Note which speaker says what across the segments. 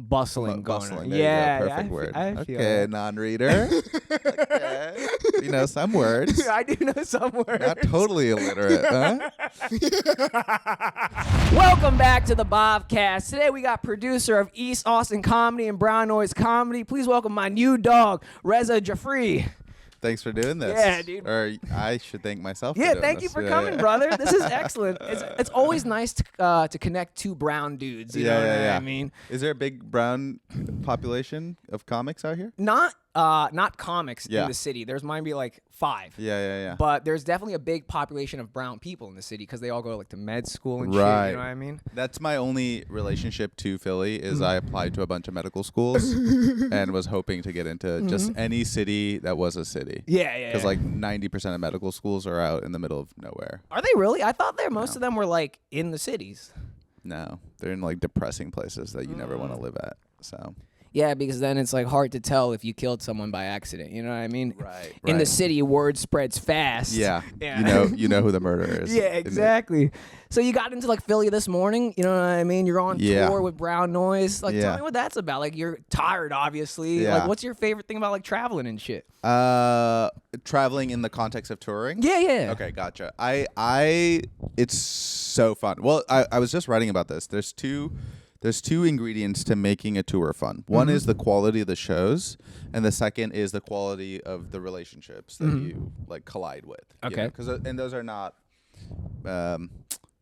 Speaker 1: bustling going on.
Speaker 2: Bustling. There
Speaker 1: Yeah,
Speaker 2: you go. Perfect
Speaker 1: I
Speaker 2: word.
Speaker 1: feel
Speaker 2: Okay,
Speaker 1: that.
Speaker 2: non-reader. Okay. You know some words.
Speaker 1: I do know some words.
Speaker 2: Not totally illiterate, huh?
Speaker 1: Welcome back to the Bhavcast. Today we got producer of East Austin Comedy and Brown Noise Comedy. Please welcome my new dog, Raza Jafri.
Speaker 2: Thanks for doing this.
Speaker 1: Yeah, dude.
Speaker 2: Or I should thank myself.
Speaker 1: Yeah,
Speaker 2: for doing
Speaker 1: thank you
Speaker 2: this.
Speaker 1: for
Speaker 2: Yeah,
Speaker 1: coming,
Speaker 2: yeah.
Speaker 1: brother. This is excellent. It's always nice to connect two brown dudes. You know what I mean?
Speaker 2: Is there a big brown population of comics out here?
Speaker 1: Not comics in the city. There's might be like 5.
Speaker 2: Yeah.
Speaker 1: But there's definitely a big population of brown people in the city because they all go like to med school and shit.
Speaker 2: Right.
Speaker 1: You know what I mean?
Speaker 2: That's my only relationship to Philly is I applied to a bunch of medical schools and was hoping to get into just any city that was a city.
Speaker 1: Yeah.
Speaker 2: Because like 90% of medical schools are out in the middle of nowhere.
Speaker 1: Are they really? I thought most of them were like in the cities.
Speaker 2: No, they're in like depressing places that you never want to live at. So.
Speaker 1: Yeah, because then it's like hard to tell if you killed someone by accident. You know what I mean?
Speaker 2: Right.
Speaker 1: In the city, word spreads fast.
Speaker 2: Yeah. You know who the murderer is.
Speaker 1: Yeah, exactly. So you got into like Philly this morning. You know what I mean? You're on tour with Brown Noise. Like, tell me what that's about. Like, you're tired, obviously.
Speaker 2: Yeah.
Speaker 1: Like, what's your favorite thing about like traveling and shit?
Speaker 2: Traveling in the context of touring.
Speaker 1: Yeah.
Speaker 2: Okay, gotcha. It's so fun. Well, I was just writing about this. There's two ingredients to making a tour fun. One is the quality of the shows, and the second is the quality of the relationships that you like collide with.
Speaker 1: Okay.
Speaker 2: And those are not,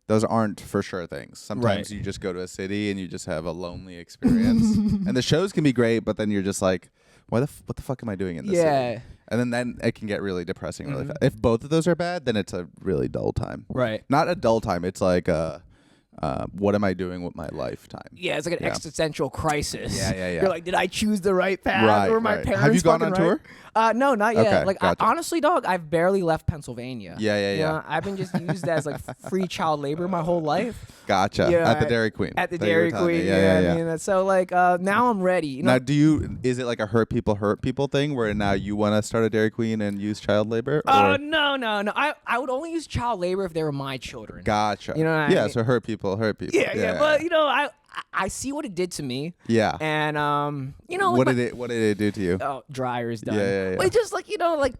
Speaker 2: those aren't for sure things. Sometimes you just go to a city and you just have a lonely experience, and the shows can be great, but then you're just like, what the fuck am I doing in this city? And then it can get really depressing really fast. If both of those are bad, then it's a really dull time.
Speaker 1: Right.
Speaker 2: Not a dull time. It's like what am I doing with my lifetime?
Speaker 1: Yeah, it's like an existential crisis.
Speaker 2: Yeah.
Speaker 1: You're like, did I choose the right path?
Speaker 2: Right,
Speaker 1: or my
Speaker 2: right.
Speaker 1: parents
Speaker 2: Have you gone
Speaker 1: fucking
Speaker 2: on tour?
Speaker 1: No, not yet.
Speaker 2: Okay,
Speaker 1: Like,
Speaker 2: gotcha.
Speaker 1: honestly, dog, I've barely left Pennsylvania.
Speaker 2: Yeah.
Speaker 1: You know, I've been just used as like free child labor my whole life.
Speaker 2: Gotcha.
Speaker 1: You know,
Speaker 2: At the Dairy Queen.
Speaker 1: At the
Speaker 2: that you were
Speaker 1: Dairy
Speaker 2: telling me.
Speaker 1: Queen.
Speaker 2: Yeah.
Speaker 1: I mean, so like now I'm ready. You know?
Speaker 2: Now, is it like a hurt people thing where now you want to start a Dairy Queen and use child labor?
Speaker 1: Oh, no. I would only use child labor if they were my children.
Speaker 2: Gotcha.
Speaker 1: You know what I mean?
Speaker 2: So hurt people.
Speaker 1: Yeah. But you know, I see what it did to me.
Speaker 2: Yeah.
Speaker 1: And you know,
Speaker 2: what did it do to you?
Speaker 1: Oh, dryer's done.
Speaker 2: Yeah.
Speaker 1: Like, just like, you know, like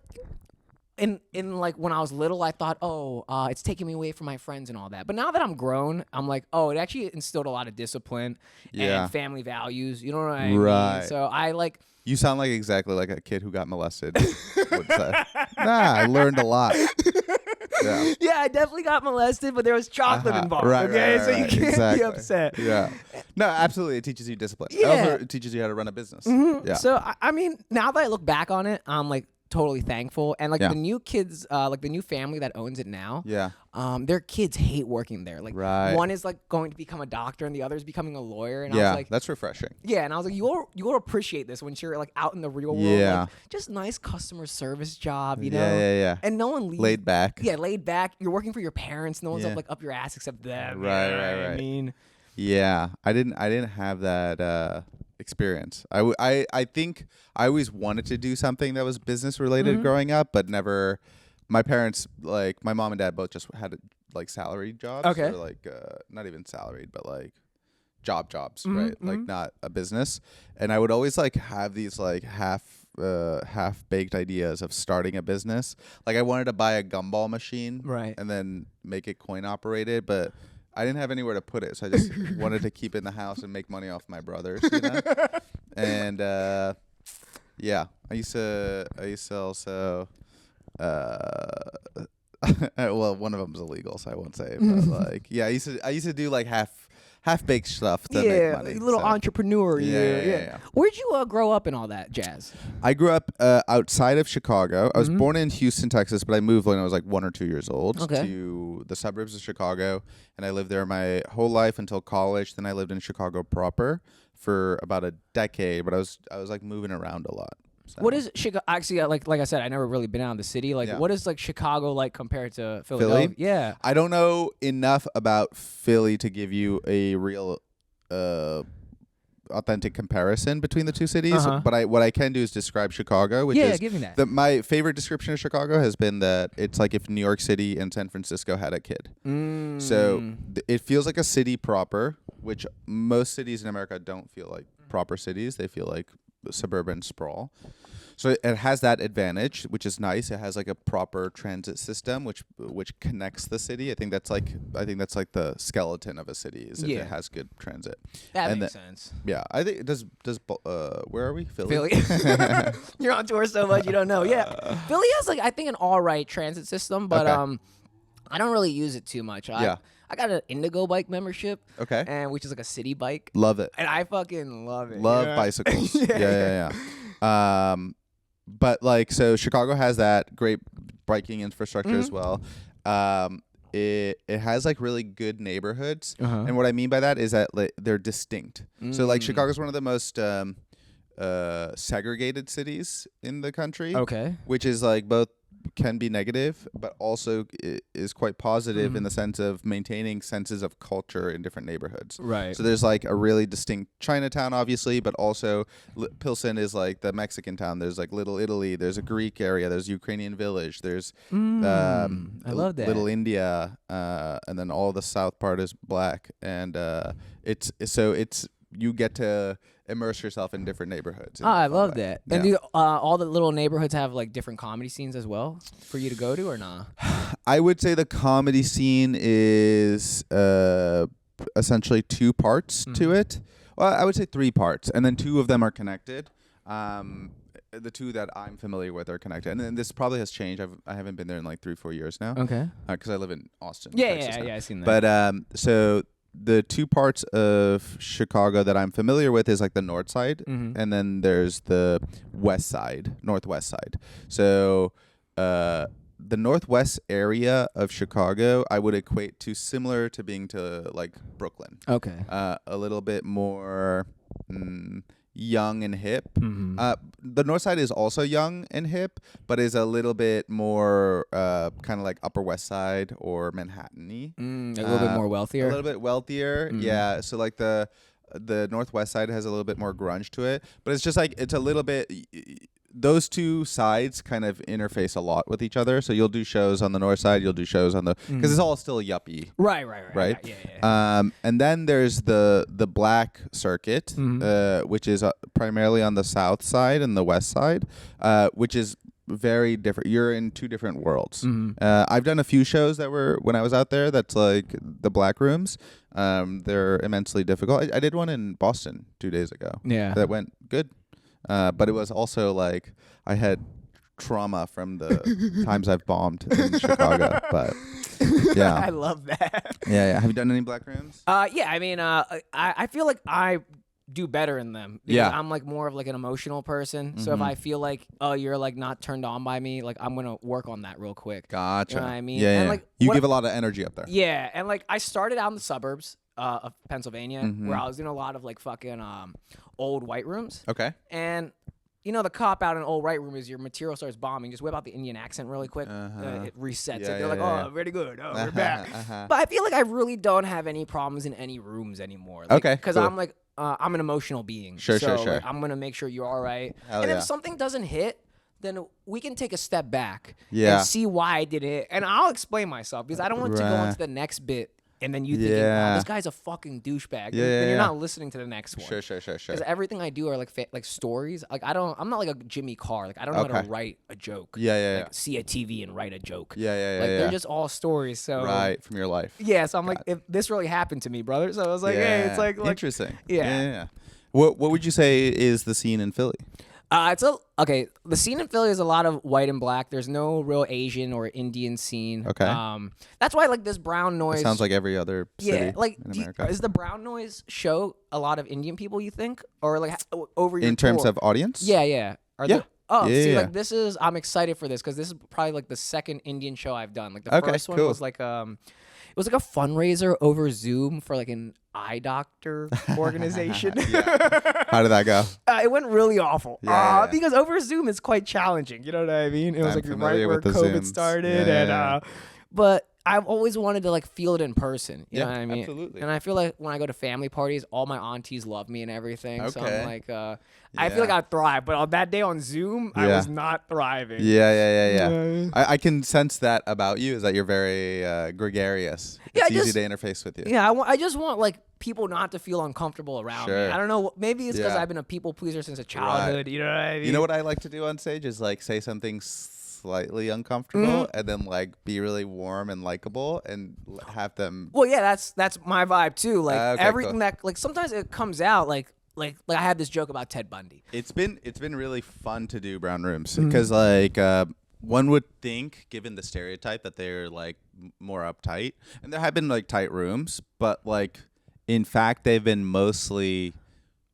Speaker 1: in like when I was little, I thought, it's taking me away from my friends and all that. But now that I'm grown, I'm like, it actually instilled a lot of discipline and family values. You know what I mean?
Speaker 2: Right.
Speaker 1: So I like.
Speaker 2: You sound like exactly like a kid who got molested would say. I learned a lot.
Speaker 1: Yeah, I definitely got molested, but there was chocolate involved.
Speaker 2: Right,
Speaker 1: okay,
Speaker 2: right,
Speaker 1: so you
Speaker 2: right.
Speaker 1: can't
Speaker 2: Exactly.
Speaker 1: be upset.
Speaker 2: Yeah. No, absolutely. It teaches you discipline.
Speaker 1: Yeah.
Speaker 2: It also teaches you how to run a business. Yeah.
Speaker 1: So I mean, now that I look back on it, I'm like totally thankful. And like the new kids, like the new family that owns it now.
Speaker 2: Yeah.
Speaker 1: Their kids hate working there. Like
Speaker 2: Right.
Speaker 1: one is like going to become a doctor and the other is becoming a lawyer. And I was like,
Speaker 2: that's refreshing.
Speaker 1: yeah, and I was like, you'll appreciate this when you're like out in the real world.
Speaker 2: Yeah.
Speaker 1: Like, just nice customer service job, you know?
Speaker 2: Yeah.
Speaker 1: And no one leaves.
Speaker 2: Laid back.
Speaker 1: Yeah, laid back. You're working for your parents. No one's
Speaker 2: Yeah.
Speaker 1: up your ass except them.
Speaker 2: Right,
Speaker 1: you know
Speaker 2: right,
Speaker 1: what I
Speaker 2: right.
Speaker 1: mean,
Speaker 2: Yeah. I didn't have that experience. I think I always wanted to do something that was business related growing up, but never. My parents, like my mom and dad, both just had like salaried jobs.
Speaker 1: Okay.
Speaker 2: Or like not even salaried, but like jobs, right? Like not a business. And I would always like have these like half baked ideas of starting a business. Like I wanted to buy a gumball machine,
Speaker 1: Right.
Speaker 2: and then make it coin operated, but I didn't have anywhere to put it, so I just wanted to keep it in the house and make money off my brothers, you know? And yeah, I used to also well, one of them is illegal, so I won't say it, but like I used to do like half baked stuff to make money.
Speaker 1: a little
Speaker 2: so.
Speaker 1: entrepreneur.
Speaker 2: Yeah.
Speaker 1: Where'd you grow up and all that jazz?
Speaker 2: I grew up outside of Chicago. I was born in Houston, Texas, but I moved when I was like 1 or 2 years old to the suburbs of Chicago, and I lived there my whole life until college. Then I lived in Chicago proper for about a decade, but I was like moving around a lot. So.
Speaker 1: What is Chicago? Actually, like I said, I never really been out of the city. Like, what is like Chicago like compared to Philadelphia?
Speaker 2: Philly?
Speaker 1: Yeah.
Speaker 2: I don't know enough about Philly to give you a real authentic comparison between the two cities. But what I can do is describe Chicago, which is
Speaker 1: give me that.
Speaker 2: my favorite description of Chicago has been that it's like if New York City and San Francisco had a kid. So it feels like a city proper, which most cities in America don't feel like proper cities. They feel like suburban sprawl. So it has that advantage, which is nice. It has like a proper transit system, which connects the city. I think that's like the skeleton of a city is if it has good transit.
Speaker 1: That makes sense.
Speaker 2: Yeah, I think does where are we? Philly.
Speaker 1: You're on tour so much you don't know. Yeah, Philly has like I think an all right transit system, but I don't really use it too much. I got an Indigo bike membership. Okay. And which is like a city bike.
Speaker 2: Love it.
Speaker 1: And I fucking love it.
Speaker 2: Love bicycles. Yeah. But like, so Chicago has that great biking infrastructure as well. It has like really good neighborhoods, and what I mean by that is that like, they're distinct. So like Chicago's one of the most segregated cities in the country. Okay, which is like both can be negative, but also is quite positive in the sense of maintaining senses of culture in different neighborhoods. Right. So there's like a really distinct Chinatown, obviously, but also Pilsen is like the Mexican town. There's like Little Italy. There's a Greek area. There's Ukrainian Village. There's
Speaker 1: I love that.
Speaker 2: Little India, and then all the south part is black, and it's you get to immerse yourself in different neighborhoods.
Speaker 1: I love that. And do all the little neighborhoods have like different comedy scenes as well for you to go to or not?
Speaker 2: I would say the comedy scene is essentially two parts to it. Well, I would say three parts, and then two of them are connected. The two that I'm familiar with are connected, and then this probably has changed. I haven't been there in like 3-4 years now. Okay. Because I live in Austin.
Speaker 1: Yeah, I've seen that.
Speaker 2: But so the two parts of Chicago that I'm familiar with is like the north side, and then there's the northwest side. So the northwest area of Chicago I would equate to similar to being to like Brooklyn. Okay. A little bit more young and hip. The north side is also young and hip, but is a little bit more kind of like Upper West Side or Manhattan-y.
Speaker 1: A little bit more wealthier.
Speaker 2: A little bit wealthier, yeah. So like the northwest side has a little bit more grunge to it, but it's just like it's a little bit. Those two sides kind of interface a lot with each other. So you'll do shows on the north side, you'll do shows on the because it's all still yuppie. Right. Yeah. And then there's the black circuit, which is primarily on the south side and the west side, which is very different. You're in two different worlds. I've done a few shows that were when I was out there. That's like the black rooms. They're immensely difficult. I did one in Boston 2 days ago. Yeah, that went good. But it was also like I had trauma from the times I've bombed in Chicago. But yeah,
Speaker 1: I love that.
Speaker 2: Yeah. Have you done any black rooms?
Speaker 1: Yeah. I mean, I feel like I do better in them. Because I'm like more of like an emotional person. So if I feel like you're like not turned on by me, like I'm gonna work on that real quick.
Speaker 2: Gotcha.
Speaker 1: You know what I mean?
Speaker 2: Yeah.
Speaker 1: And like
Speaker 2: you give a lot of energy up there.
Speaker 1: Yeah, and like I started out in the suburbs of Pennsylvania, where I was doing a lot of like fucking old white rooms. Okay. And you know the cop out in an old white room is your material starts bombing. Just whip out the Indian accent really quick. It resets it. They're like, oh, very good. Oh, we're back. But I feel like I really don't have any problems in any rooms anymore. Like, okay. Because cool. I'm like, I'm an emotional being. Sure. Like, I'm gonna make sure you're all right. And if something doesn't hit, then we can take a step back and see why I did it. And I'll explain myself because I don't want to go into the next bit. And then you thinking, oh, this guy's a fucking douchebag. And you're not listening to the next one. Sure. Because everything I do are like stories. Like I'm not like a Jimmy Carr. Like I don't know how to write a joke. Like, see a TV and write a joke. They're just all stories. So
Speaker 2: right from your life.
Speaker 1: Yeah. So I'm like, if this really happened to me, brother. So I was like, hey, it's like
Speaker 2: interesting.
Speaker 1: Yeah.
Speaker 2: What would you say is the scene in Philly?
Speaker 1: The scene in Philly is a lot of white and black. There's no real Asian or Indian scene. Okay. That's why like this brown noise.
Speaker 2: It sounds like every other city in America.
Speaker 1: Is the brown noise show a lot of Indian people, you think? Or like over your
Speaker 2: in terms of audience?
Speaker 1: Yeah. Like this is, I'm excited for this because this is probably like the second Indian show I've done. Like the first one was like, it was like a fundraiser over Zoom for like an eye doctor organization.
Speaker 2: How did that go?
Speaker 1: It went really awful. Because over Zoom is quite challenging. You know what I mean? It was like right where COVID started. But I've always wanted to like feel it in person. You know what I mean? Absolutely. And I feel like when I go to family parties, all my aunties love me and everything. Okay. So I'm like, I feel like I thrive. But on that day on Zoom, I was not thriving.
Speaker 2: Yeah. I can sense that about you, is that you're very gregarious. It's easy to interface with you.
Speaker 1: Yeah, I just want like people not to feel uncomfortable around
Speaker 2: Sure.
Speaker 1: me. I don't know. Maybe it's because
Speaker 2: Yeah.
Speaker 1: I've been a people pleaser since a childhood. You know what I mean?
Speaker 2: You know what I like to do on stage is like say something slightly uncomfortable and then like be really warm and likable and have them.
Speaker 1: Well, yeah, that's my vibe too. Like
Speaker 2: Okay,
Speaker 1: everything
Speaker 2: cool.
Speaker 1: that like sometimes it comes out like I had this joke about Ted Bundy.
Speaker 2: It's been really fun to do brown rooms because like one would think, given the stereotype, that they're like more uptight, and there have been like tight rooms, but like in fact they've been mostly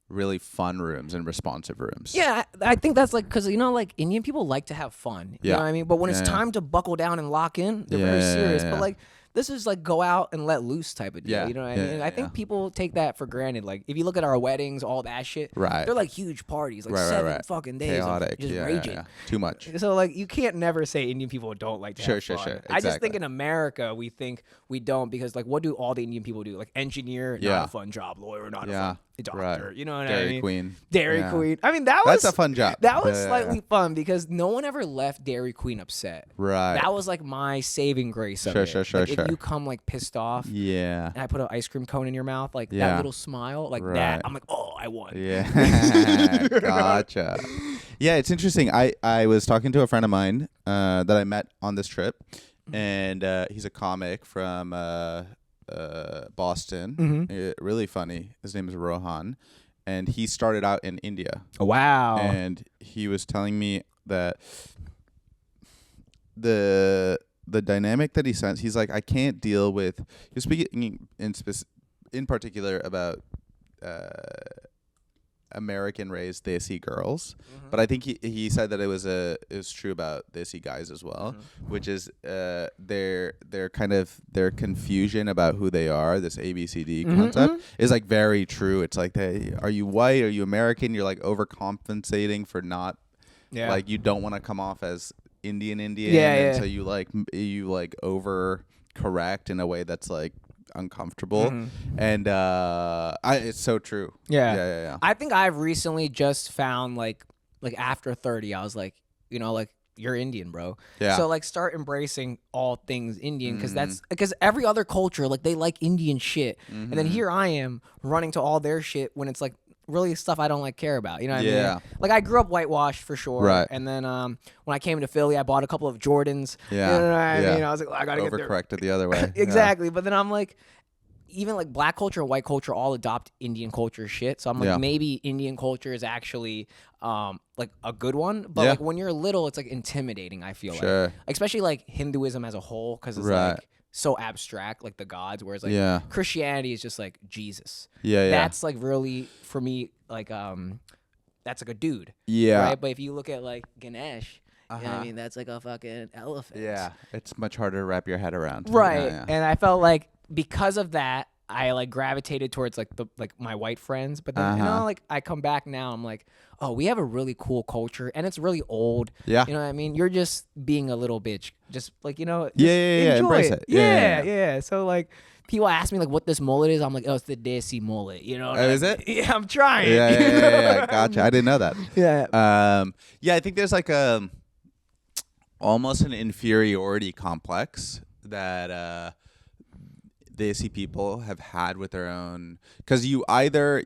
Speaker 2: really fun rooms and responsive rooms.
Speaker 1: Yeah, I think that's like because like Indian people like to have fun. You know what I mean? But when it's time to buckle down and lock in, they're very serious. But like this is like go out and let loose type of deal.
Speaker 2: Yeah,
Speaker 1: You know what I
Speaker 2: yeah,
Speaker 1: mean? I think people take that for granted. Like if you look at our weddings, all that shit,
Speaker 2: Right.
Speaker 1: they're like huge parties, like
Speaker 2: Right,
Speaker 1: 7 fucking days
Speaker 2: Chaotic.
Speaker 1: of just
Speaker 2: Yeah,
Speaker 1: raging.
Speaker 2: yeah. Too much.
Speaker 1: So like you can't never say Indian people don't like to have fun.
Speaker 2: Sure.
Speaker 1: I just think
Speaker 2: Exactly.
Speaker 1: in America we think we don't because like what do all the Indian people do? Like engineer, not a fun job. Lawyer, not a fun doctor.
Speaker 2: Right.
Speaker 1: You know what I
Speaker 2: Dairy
Speaker 1: mean?
Speaker 2: Queen.
Speaker 1: Dairy
Speaker 2: Yeah.
Speaker 1: Queen. I mean that was
Speaker 2: That's a fun job.
Speaker 1: That was
Speaker 2: Yeah.
Speaker 1: slightly fun because no one ever left Dairy Queen upset.
Speaker 2: Right.
Speaker 1: That was like my saving grace of it.
Speaker 2: Sure.
Speaker 1: Like, if you come like pissed off
Speaker 2: Yeah.
Speaker 1: and I put an ice cream cone in your mouth, like
Speaker 2: Yeah.
Speaker 1: that little smile, like
Speaker 2: Right.
Speaker 1: that, I'm like, oh, I won.
Speaker 2: Yeah. Gotcha. Yeah, it's interesting. I was talking to a friend of mine that I met on this trip, and he's a comic from Boston. Really funny. His name is Rohan, and he started out in India.
Speaker 1: Oh, wow.
Speaker 2: And he was telling me that the dynamic that he sends, he's like, I can't deal with. He was speaking in particular about American raised Desi girls, but I think he said that it was true about Desi guys as well, which is their confusion about who they are. This ABCD concept is like very true. It's like, are you white? Are you American? You're like overcompensating for not like you don't want to come off as Indian, and so you over correct in a way that's like uncomfortable, and it's so true. Yeah.
Speaker 1: I think I've recently just found like after 30, I was like, like you're Indian, bro.
Speaker 2: Yeah.
Speaker 1: So like start embracing all things Indian because every other culture like they like Indian shit, and then here I am running to all their shit when it's like really stuff I don't like care about. You know what I mean? Like I grew up whitewashed for sure.
Speaker 2: Right.
Speaker 1: And then when I came to Philly, I bought a couple of Jordans.
Speaker 2: Yeah.
Speaker 1: You know what I mean? I was like, I gotta
Speaker 2: overcorrected the other way.
Speaker 1: Exactly. But then I'm like, even like black culture and white culture all adopt Indian culture shit. So I'm like, maybe Indian culture is actually like a good one. But like when you're little, it's like intimidating, I feel like. Especially like Hinduism as a whole, because it's like so abstract, like the gods, whereas like Christianity is just like Jesus. That's like really, for me, like that's like a dude. Right? But if you look at like Ganesh, you know what I mean? That's like a fucking elephant.
Speaker 2: Yeah. It's much harder to wrap your head around.
Speaker 1: Right.
Speaker 2: Yeah.
Speaker 1: And I felt like because of that, I like gravitated towards like my white friends, but then like I come back now, I'm like, oh, we have a really cool culture, and it's really old.
Speaker 2: Yeah,
Speaker 1: you know what I mean. You're just being a little bitch, just like enjoy
Speaker 2: embrace it.
Speaker 1: Yeah. So like people ask me like what this mullet is, I'm like, oh, it's the Desi mullet. You know?
Speaker 2: Is it?
Speaker 1: Yeah, I'm trying.
Speaker 2: Yeah. Gotcha. I didn't know that.
Speaker 1: Yeah.
Speaker 2: Yeah, I think there's like almost an inferiority complex that Desi people have had with their own, because you either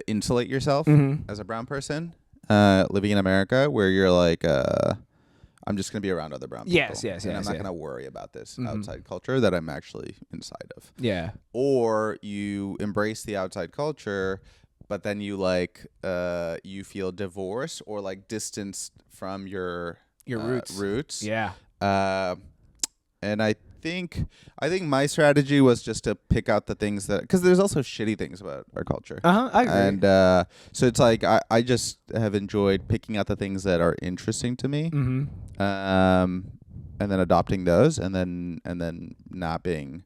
Speaker 2: insulate yourself as a brown person living in America, where you're like I'm just gonna be around other brown people.
Speaker 1: Yes.
Speaker 2: And I'm not gonna worry about this outside culture that I'm actually inside of.
Speaker 1: Yeah.
Speaker 2: Or you embrace the outside culture, but then you you feel divorced or like distanced from your roots.
Speaker 1: Yeah.
Speaker 2: And I think my strategy was just to pick out the things that, because there's also shitty things about our culture.
Speaker 1: I agree.
Speaker 2: And so it's like I just have enjoyed picking out the things that are interesting to me, and then adopting those, and then not being,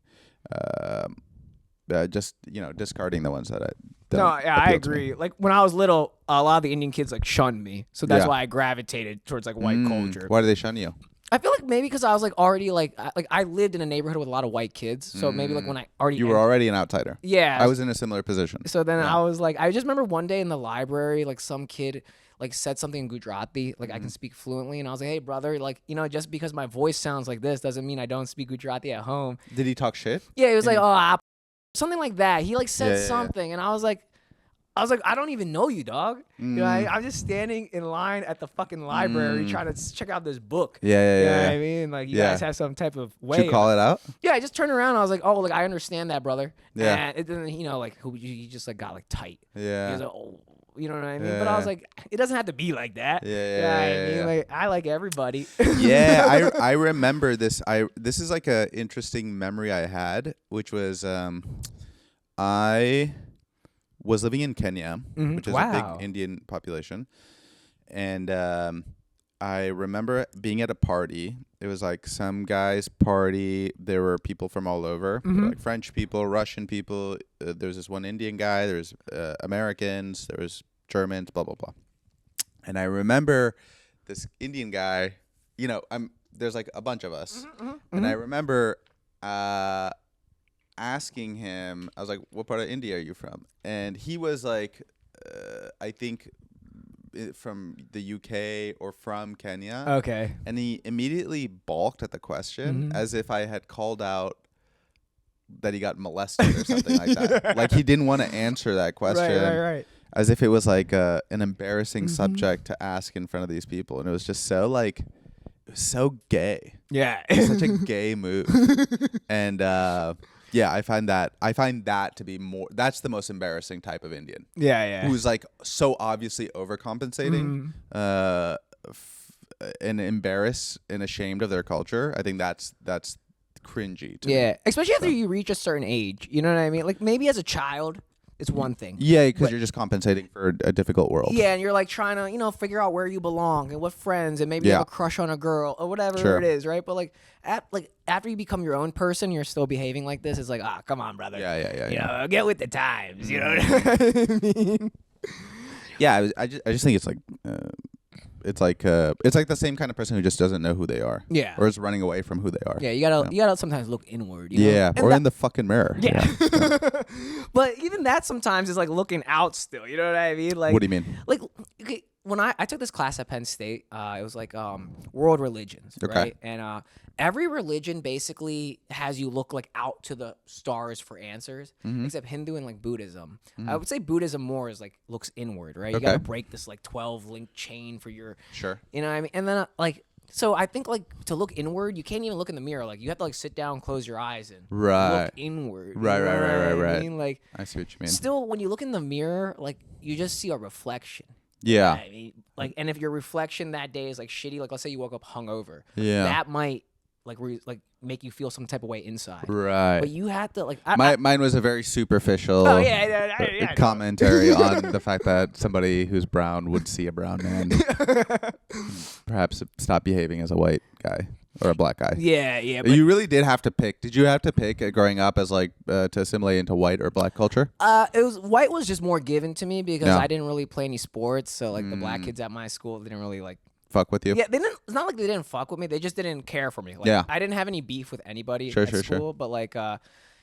Speaker 2: just discarding the ones that I don't.
Speaker 1: No, yeah, I agree. Like when I was little, a lot of the Indian kids like shunned me, so that's why I gravitated towards like white culture.
Speaker 2: Why do they shun you?
Speaker 1: I feel like maybe because I was like already like I lived in a neighborhood with a lot of white kids, so maybe like when I already
Speaker 2: you were already an outsider.
Speaker 1: Yeah,
Speaker 2: I was in a similar position.
Speaker 1: So then I was like, I just remember one day in the library, like some kid like said something in Gujarati, like I can speak fluently, and I was like, hey brother, like just because my voice sounds like this doesn't mean I don't speak Gujarati at home.
Speaker 2: Did he talk shit?
Speaker 1: Yeah, he was like, oh, something like that. He like said something, and I was like, I don't even know you, dog. You know, I'm just standing in line at the fucking library trying to check out this book. You know what I mean? Like, you guys have some type of way.
Speaker 2: Did you call it out?
Speaker 1: Yeah, I just turned around. And I was like, oh, like, I understand that, brother. Yeah. And it didn't, you know, like, he just like got like tight. Yeah. He was like, oh, you know what I mean? Yeah. But I was like, it doesn't have to be like that. I mean, like, I like everybody.
Speaker 2: I remember this. This is like a interesting memory I had, which was I was living in Kenya, which is a big Indian population. And I remember being at a party. It was like some guy's party. There were people from all over, like French people, Russian people. There was this one Indian guy. There was Americans. There was Germans, blah, blah, blah. And I remember this Indian guy, you know, there's like a bunch of us. And I remember asking him, I was like, what part of India are you from? And he was like, I think from the UK or from Kenya.
Speaker 1: Okay.
Speaker 2: And he immediately balked at the question as if I had called out that he got molested or something like that. Like he didn't want to answer that question.
Speaker 1: Right.
Speaker 2: As if it was like an embarrassing subject to ask in front of these people. And it was just so like, it was so gay.
Speaker 1: Yeah.
Speaker 2: It was such a gay move. And yeah, I find that to be more, that's the most embarrassing type of Indian.
Speaker 1: Yeah.
Speaker 2: Who's like so obviously overcompensating and embarrassed and ashamed of their culture. I think that's cringy to me.
Speaker 1: Especially after you reach a certain age. You know what I mean? Like maybe as a child, it's one thing.
Speaker 2: Yeah, because you're just compensating for a difficult world.
Speaker 1: Yeah, and you're like trying to, you know, figure out where you belong and what friends and maybe you have a crush on a girl or whatever it is, right? But like, after you become your own person, you're still behaving like this. It's like, come on, brother.
Speaker 2: Yeah.
Speaker 1: You know, get with the times. You know what I mean?
Speaker 2: Yeah, I just think it's like. It's like the same kind of person who just doesn't know who they are.
Speaker 1: Yeah.
Speaker 2: Or is running away from who they are.
Speaker 1: Yeah, you gotta sometimes look inward. You know?
Speaker 2: Yeah. Or in the fucking mirror.
Speaker 1: Yeah. But even that sometimes is like looking out still. You know what I mean? Like,
Speaker 2: what do you mean?
Speaker 1: Like, okay, when I took this class at Penn State, it was like world religions, right? And every religion basically has you look like out to the stars for answers, except Hindu and like Buddhism. I would say Buddhism more is like looks inward, right? You got to break this like 12 link chain for your, you know what I mean? And then like, so I think like to look inward, you can't even look in the mirror. Like you have to like sit down, close your eyes, and look inward.
Speaker 2: Right.
Speaker 1: I mean, like,
Speaker 2: I see what you mean.
Speaker 1: Still, when you look in the mirror, like you just see a reflection.
Speaker 2: Yeah.
Speaker 1: I mean, like, and if your reflection that day is like shitty, like let's say you woke up hungover, that might like make you feel some type of way inside.
Speaker 2: Right.
Speaker 1: But you have to like.
Speaker 2: Mine was a very superficial commentary on the fact that somebody who's brown would see a brown man, perhaps stop behaving as a white guy or a black guy.
Speaker 1: Yeah.
Speaker 2: But you really did have to pick. Did you have to pick growing up as like to assimilate into white or black culture?
Speaker 1: White was just more given to me because I didn't really play any sports. So like the black kids at my school didn't really like
Speaker 2: fuck with you.
Speaker 1: Yeah, it's not like they didn't fuck with me. They just didn't care for me. Like, I didn't have any beef with anybody at school. But like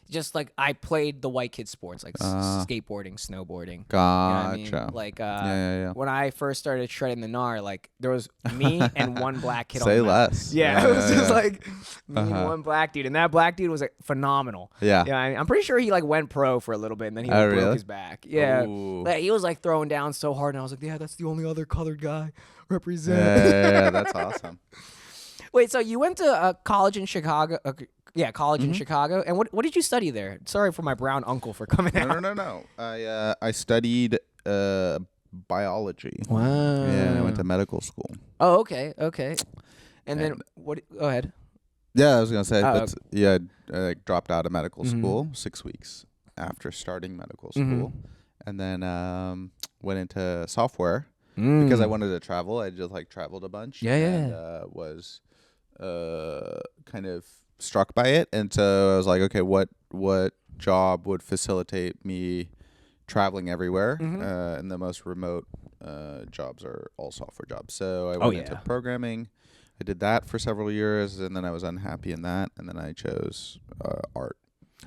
Speaker 1: just like I played the white kid sports like skateboarding, snowboarding.
Speaker 2: Gotcha.
Speaker 1: You know what I mean? Like when I first started shredding the gnar, like there was me and one black kid.
Speaker 2: Say less.
Speaker 1: Yeah, it was just like me and one black dude, and that black dude was like phenomenal. Yeah, I mean, I'm pretty sure he like went pro for a little bit, and then he broke his back. Yeah, like, he was like throwing down so hard, and I was like, yeah, that's the only other colored guy represent.
Speaker 2: Yeah, that's awesome.
Speaker 1: Wait, so you went to college in Chicago? College in Chicago. And what did you study there? Sorry for my brown uncle for coming out.
Speaker 2: No. I studied biology.
Speaker 1: Wow.
Speaker 2: Yeah, and I went to medical school.
Speaker 1: Oh, okay. And then what? Go ahead.
Speaker 2: Yeah, I was gonna say I dropped out of medical school 6 weeks after starting medical school, and then went into software because I wanted to travel. I just like traveled a bunch. And was kind of struck by it, and so I was like, okay, what job would facilitate me traveling everywhere? And the most remote jobs are all software jobs. So I went into programming. I did that for several years, and then I was unhappy in that, and then I chose art.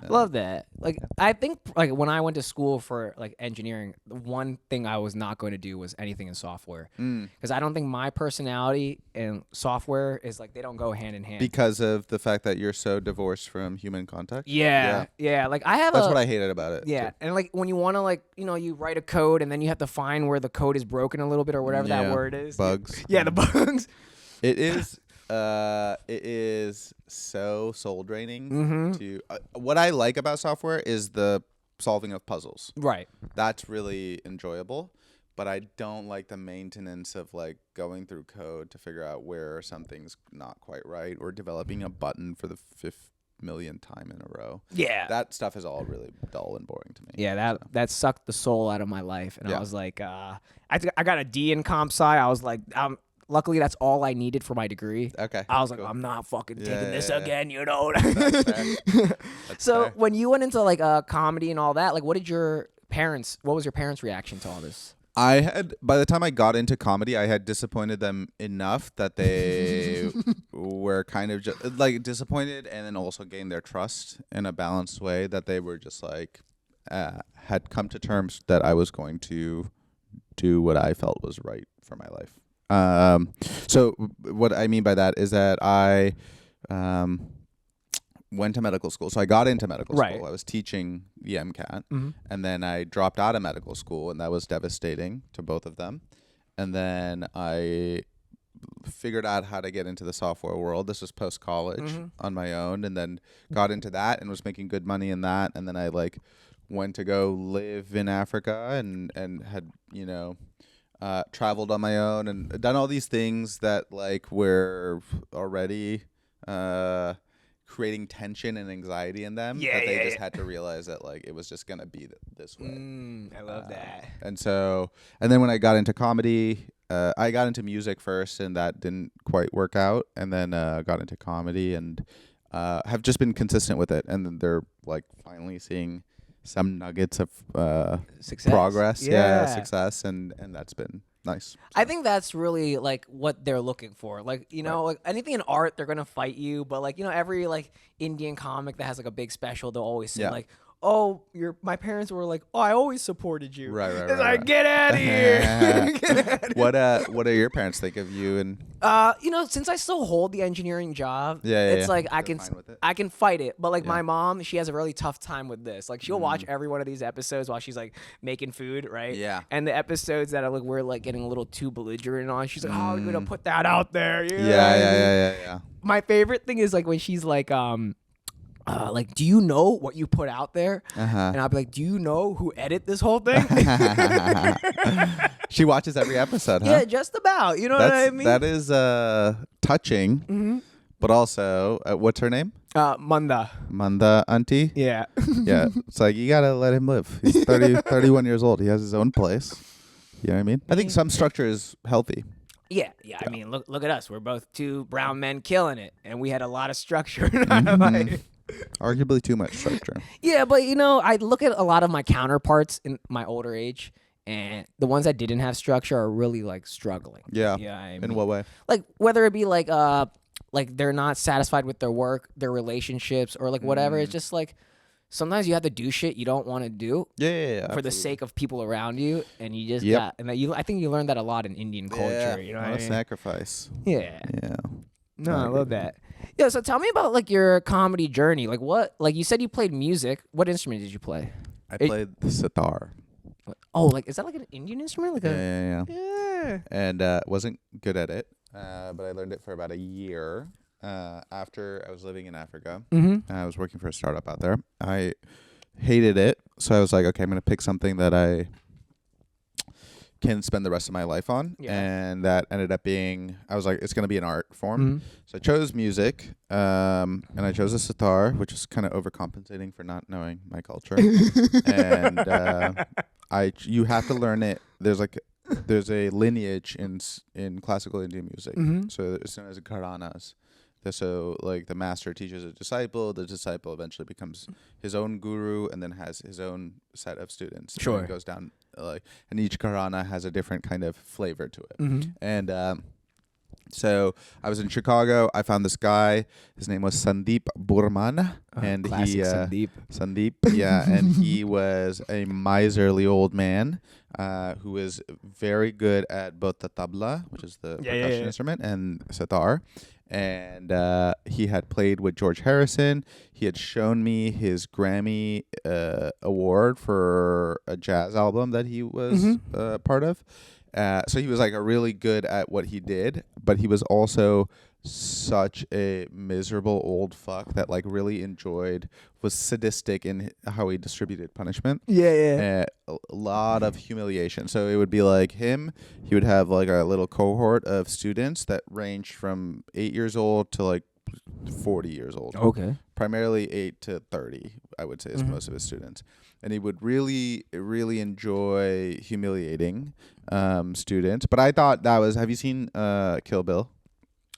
Speaker 1: Love that. Like, I think like when I went to school for like engineering, the one thing I was not going to do was anything in software, because I don't think my personality and software is like, they don't go hand in hand.
Speaker 2: Because of the fact that you're so divorced from human contact.
Speaker 1: Yeah. Like I have
Speaker 2: That's what I hated about it.
Speaker 1: Yeah,
Speaker 2: too.
Speaker 1: and like when you want to like, you write a code and then you have to find where the code is broken a little bit or whatever that word is.
Speaker 2: Bugs.
Speaker 1: Yeah, the bugs.
Speaker 2: It is so soul draining to what I like about software is the solving of puzzles.
Speaker 1: Right.
Speaker 2: That's really enjoyable, but I don't like the maintenance of like going through code to figure out where something's not quite right or developing a button for the 5th millionth time in a row.
Speaker 1: Yeah.
Speaker 2: That stuff is all really dull and boring to me.
Speaker 1: Yeah, that sucked the soul out of my life, and I was like, I got a D in comp sci. I was like, luckily, that's all I needed for my degree.
Speaker 2: Okay.
Speaker 1: I was like, I'm not fucking taking this again,
Speaker 2: That's fair.
Speaker 1: So
Speaker 2: fair.
Speaker 1: when you went into like comedy and all that, like, what was your parents' reaction to all this?
Speaker 2: By the time I got into comedy, I had disappointed them enough that they were kind of just like disappointed, and then also gained their trust in a balanced way, that they were just like, had come to terms that I was going to do what I felt was right for my life. So what I mean by that is that I went to medical school. So I got into medical school. I was teaching the MCAT, and then I dropped out of medical school, and that was devastating to both of them. And then I figured out how to get into the software world. This was post-college on my own, and then got into that and was making good money in that. And then I like went to go live in Africa and had, traveled on my own and done all these things that like were already creating tension and anxiety in them.
Speaker 1: Yeah,
Speaker 2: that they just had to realize that like it was just gonna be this way.
Speaker 1: I love that.
Speaker 2: And then when I got into comedy, I got into music first, and that didn't quite work out. And then got into comedy and have just been consistent with it. And then they're like finally seeing some nuggets of
Speaker 1: Success.
Speaker 2: progress, success, and that's been nice.
Speaker 1: I think that's really like what they're looking for. Like, like anything in art, they're gonna fight you. But like, every like Indian comic that has like a big special, they'll always say like, "Oh, my parents were like, oh, I always supported you."
Speaker 2: Right.
Speaker 1: It's like, get out of here. Get outta here.
Speaker 2: What do your parents think of you? And
Speaker 1: since I still hold the engineering job,
Speaker 2: Yeah,
Speaker 1: it's like
Speaker 2: They're fine with it.
Speaker 1: I can fight it. But like my mom, she has a really tough time with this. Like she'll watch every one of these episodes while she's like making food, right?
Speaker 2: Yeah.
Speaker 1: And the episodes that we're like getting a little too belligerent on, she's like, "Oh, you're gonna put that out there."
Speaker 2: Yeah.
Speaker 1: My favorite thing is like when she's like, do you know what you put out there? And I'll be like, do you know who edit this whole thing?
Speaker 2: She watches every episode, huh?
Speaker 1: Yeah, just about. You know what I mean?
Speaker 2: That is touching, but also, what's her name?
Speaker 1: Manda
Speaker 2: auntie?
Speaker 1: Yeah.
Speaker 2: Yeah. It's like, you got to let him live. He's 31 years old. He has his own place. You know what I mean? I think some structure is healthy.
Speaker 1: Yeah. I mean, look at us. We're both two brown men killing it, and we had a lot of structure in our life.
Speaker 2: Arguably too much structure.
Speaker 1: Yeah, but I look at a lot of my counterparts in my older age, and the ones that didn't have structure are really like struggling.
Speaker 2: Yeah.
Speaker 1: I mean,
Speaker 2: in what way?
Speaker 1: Like whether it be like they're not satisfied with their work, their relationships, or like whatever. It's just like sometimes you have to do shit you don't want to do.
Speaker 2: Yeah.
Speaker 1: For the sake of people around you, and you just I think you learn that a lot in Indian culture. You know, what I mean?
Speaker 2: Sacrifice.
Speaker 1: Yeah. No, I love that.
Speaker 2: that.
Speaker 1: Yeah, so tell me about like your comedy journey. Like what? Like you said you played music. What instrument did you play?
Speaker 2: I played the sitar.
Speaker 1: Oh, like is that like an Indian instrument? Like
Speaker 2: Yeah. And wasn't good at it, but I learned it for about a year. After I was living in Africa, I was working for a startup out there. I hated it, so I was like, okay, I'm gonna pick something that I can spend the rest of my life on. And that ended up being, I was like, it's going to be an art form. So I chose music, and I chose the sitar, which is kind of overcompensating for not knowing my culture. And you have to learn it. There's a lineage in classical Indian music. So it's known as gharanas. So like the master teaches a disciple, the disciple eventually becomes his own guru and then has his own set of students.
Speaker 1: Sure.
Speaker 2: And it goes down and each gharana has a different kind of flavor to it. And So I was in Chicago. I found this guy. His name was Sandeep Burman, and he Sandeep, yeah, and he was a miserly old man who was very good at both the tabla, which is the percussion instrument, and sitar. And he had played with George Harrison. He had shown me his Grammy award for a jazz album that he was part of. So he was like a really good at what he did, but he was also such a miserable old fuck that like really was sadistic in how he distributed punishment. A lot of humiliation. So it would be like he would have like a little cohort of students that ranged from 8 years old to like 40 years old.
Speaker 1: Okay.
Speaker 2: Primarily 8 to 30, I would say, is most of his students. And he would really, really enjoy humiliating students. But I thought that was... Have you seen Kill Bill?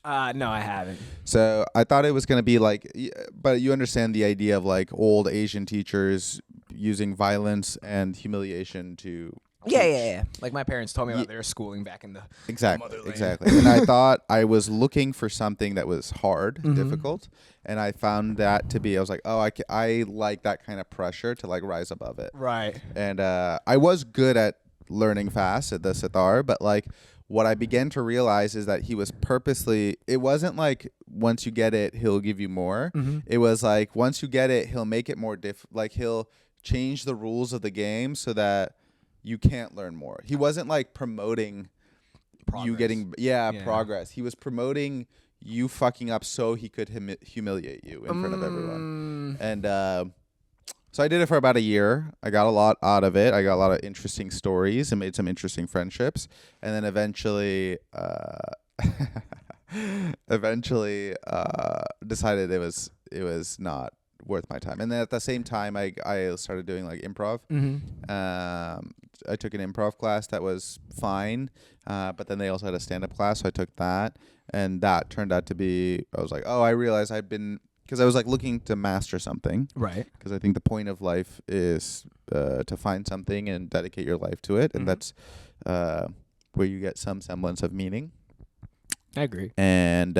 Speaker 1: No, I haven't.
Speaker 2: So I thought it was going to be like... But you understand the idea of like old Asian teachers using violence and humiliation to...
Speaker 1: Yeah. Like my parents told me about their schooling back in the motherland.
Speaker 2: Exactly. And I thought I was looking for something that was hard, difficult, and I found that to be. I was like, oh, I like that kind of pressure to like rise above it.
Speaker 1: Right.
Speaker 2: And I was good at learning fast at the sitar, but like what I began to realize is that he was purposely. It wasn't like once you get it, he'll give you more. It was like once you get it, he'll make it more like he'll change the rules of the game so that you can't learn more. He wasn't like promoting progress. You getting progress. He was promoting you fucking up so he could humiliate you in front of everyone. And so I did it for about a year. I got a lot out of it. I got a lot of interesting stories and made some interesting friendships. And then eventually decided it was not worth my time. And then at the same time I started doing like improv. I took an improv class that was fine, but then they also had a stand-up class, so I took that, and that turned out to be, I was like, oh, I realized because I was like looking to master something,
Speaker 1: right?
Speaker 2: Because I think the point of life is to find something and dedicate your life to it, and that's where you get some semblance of meaning.
Speaker 1: I agree.
Speaker 2: And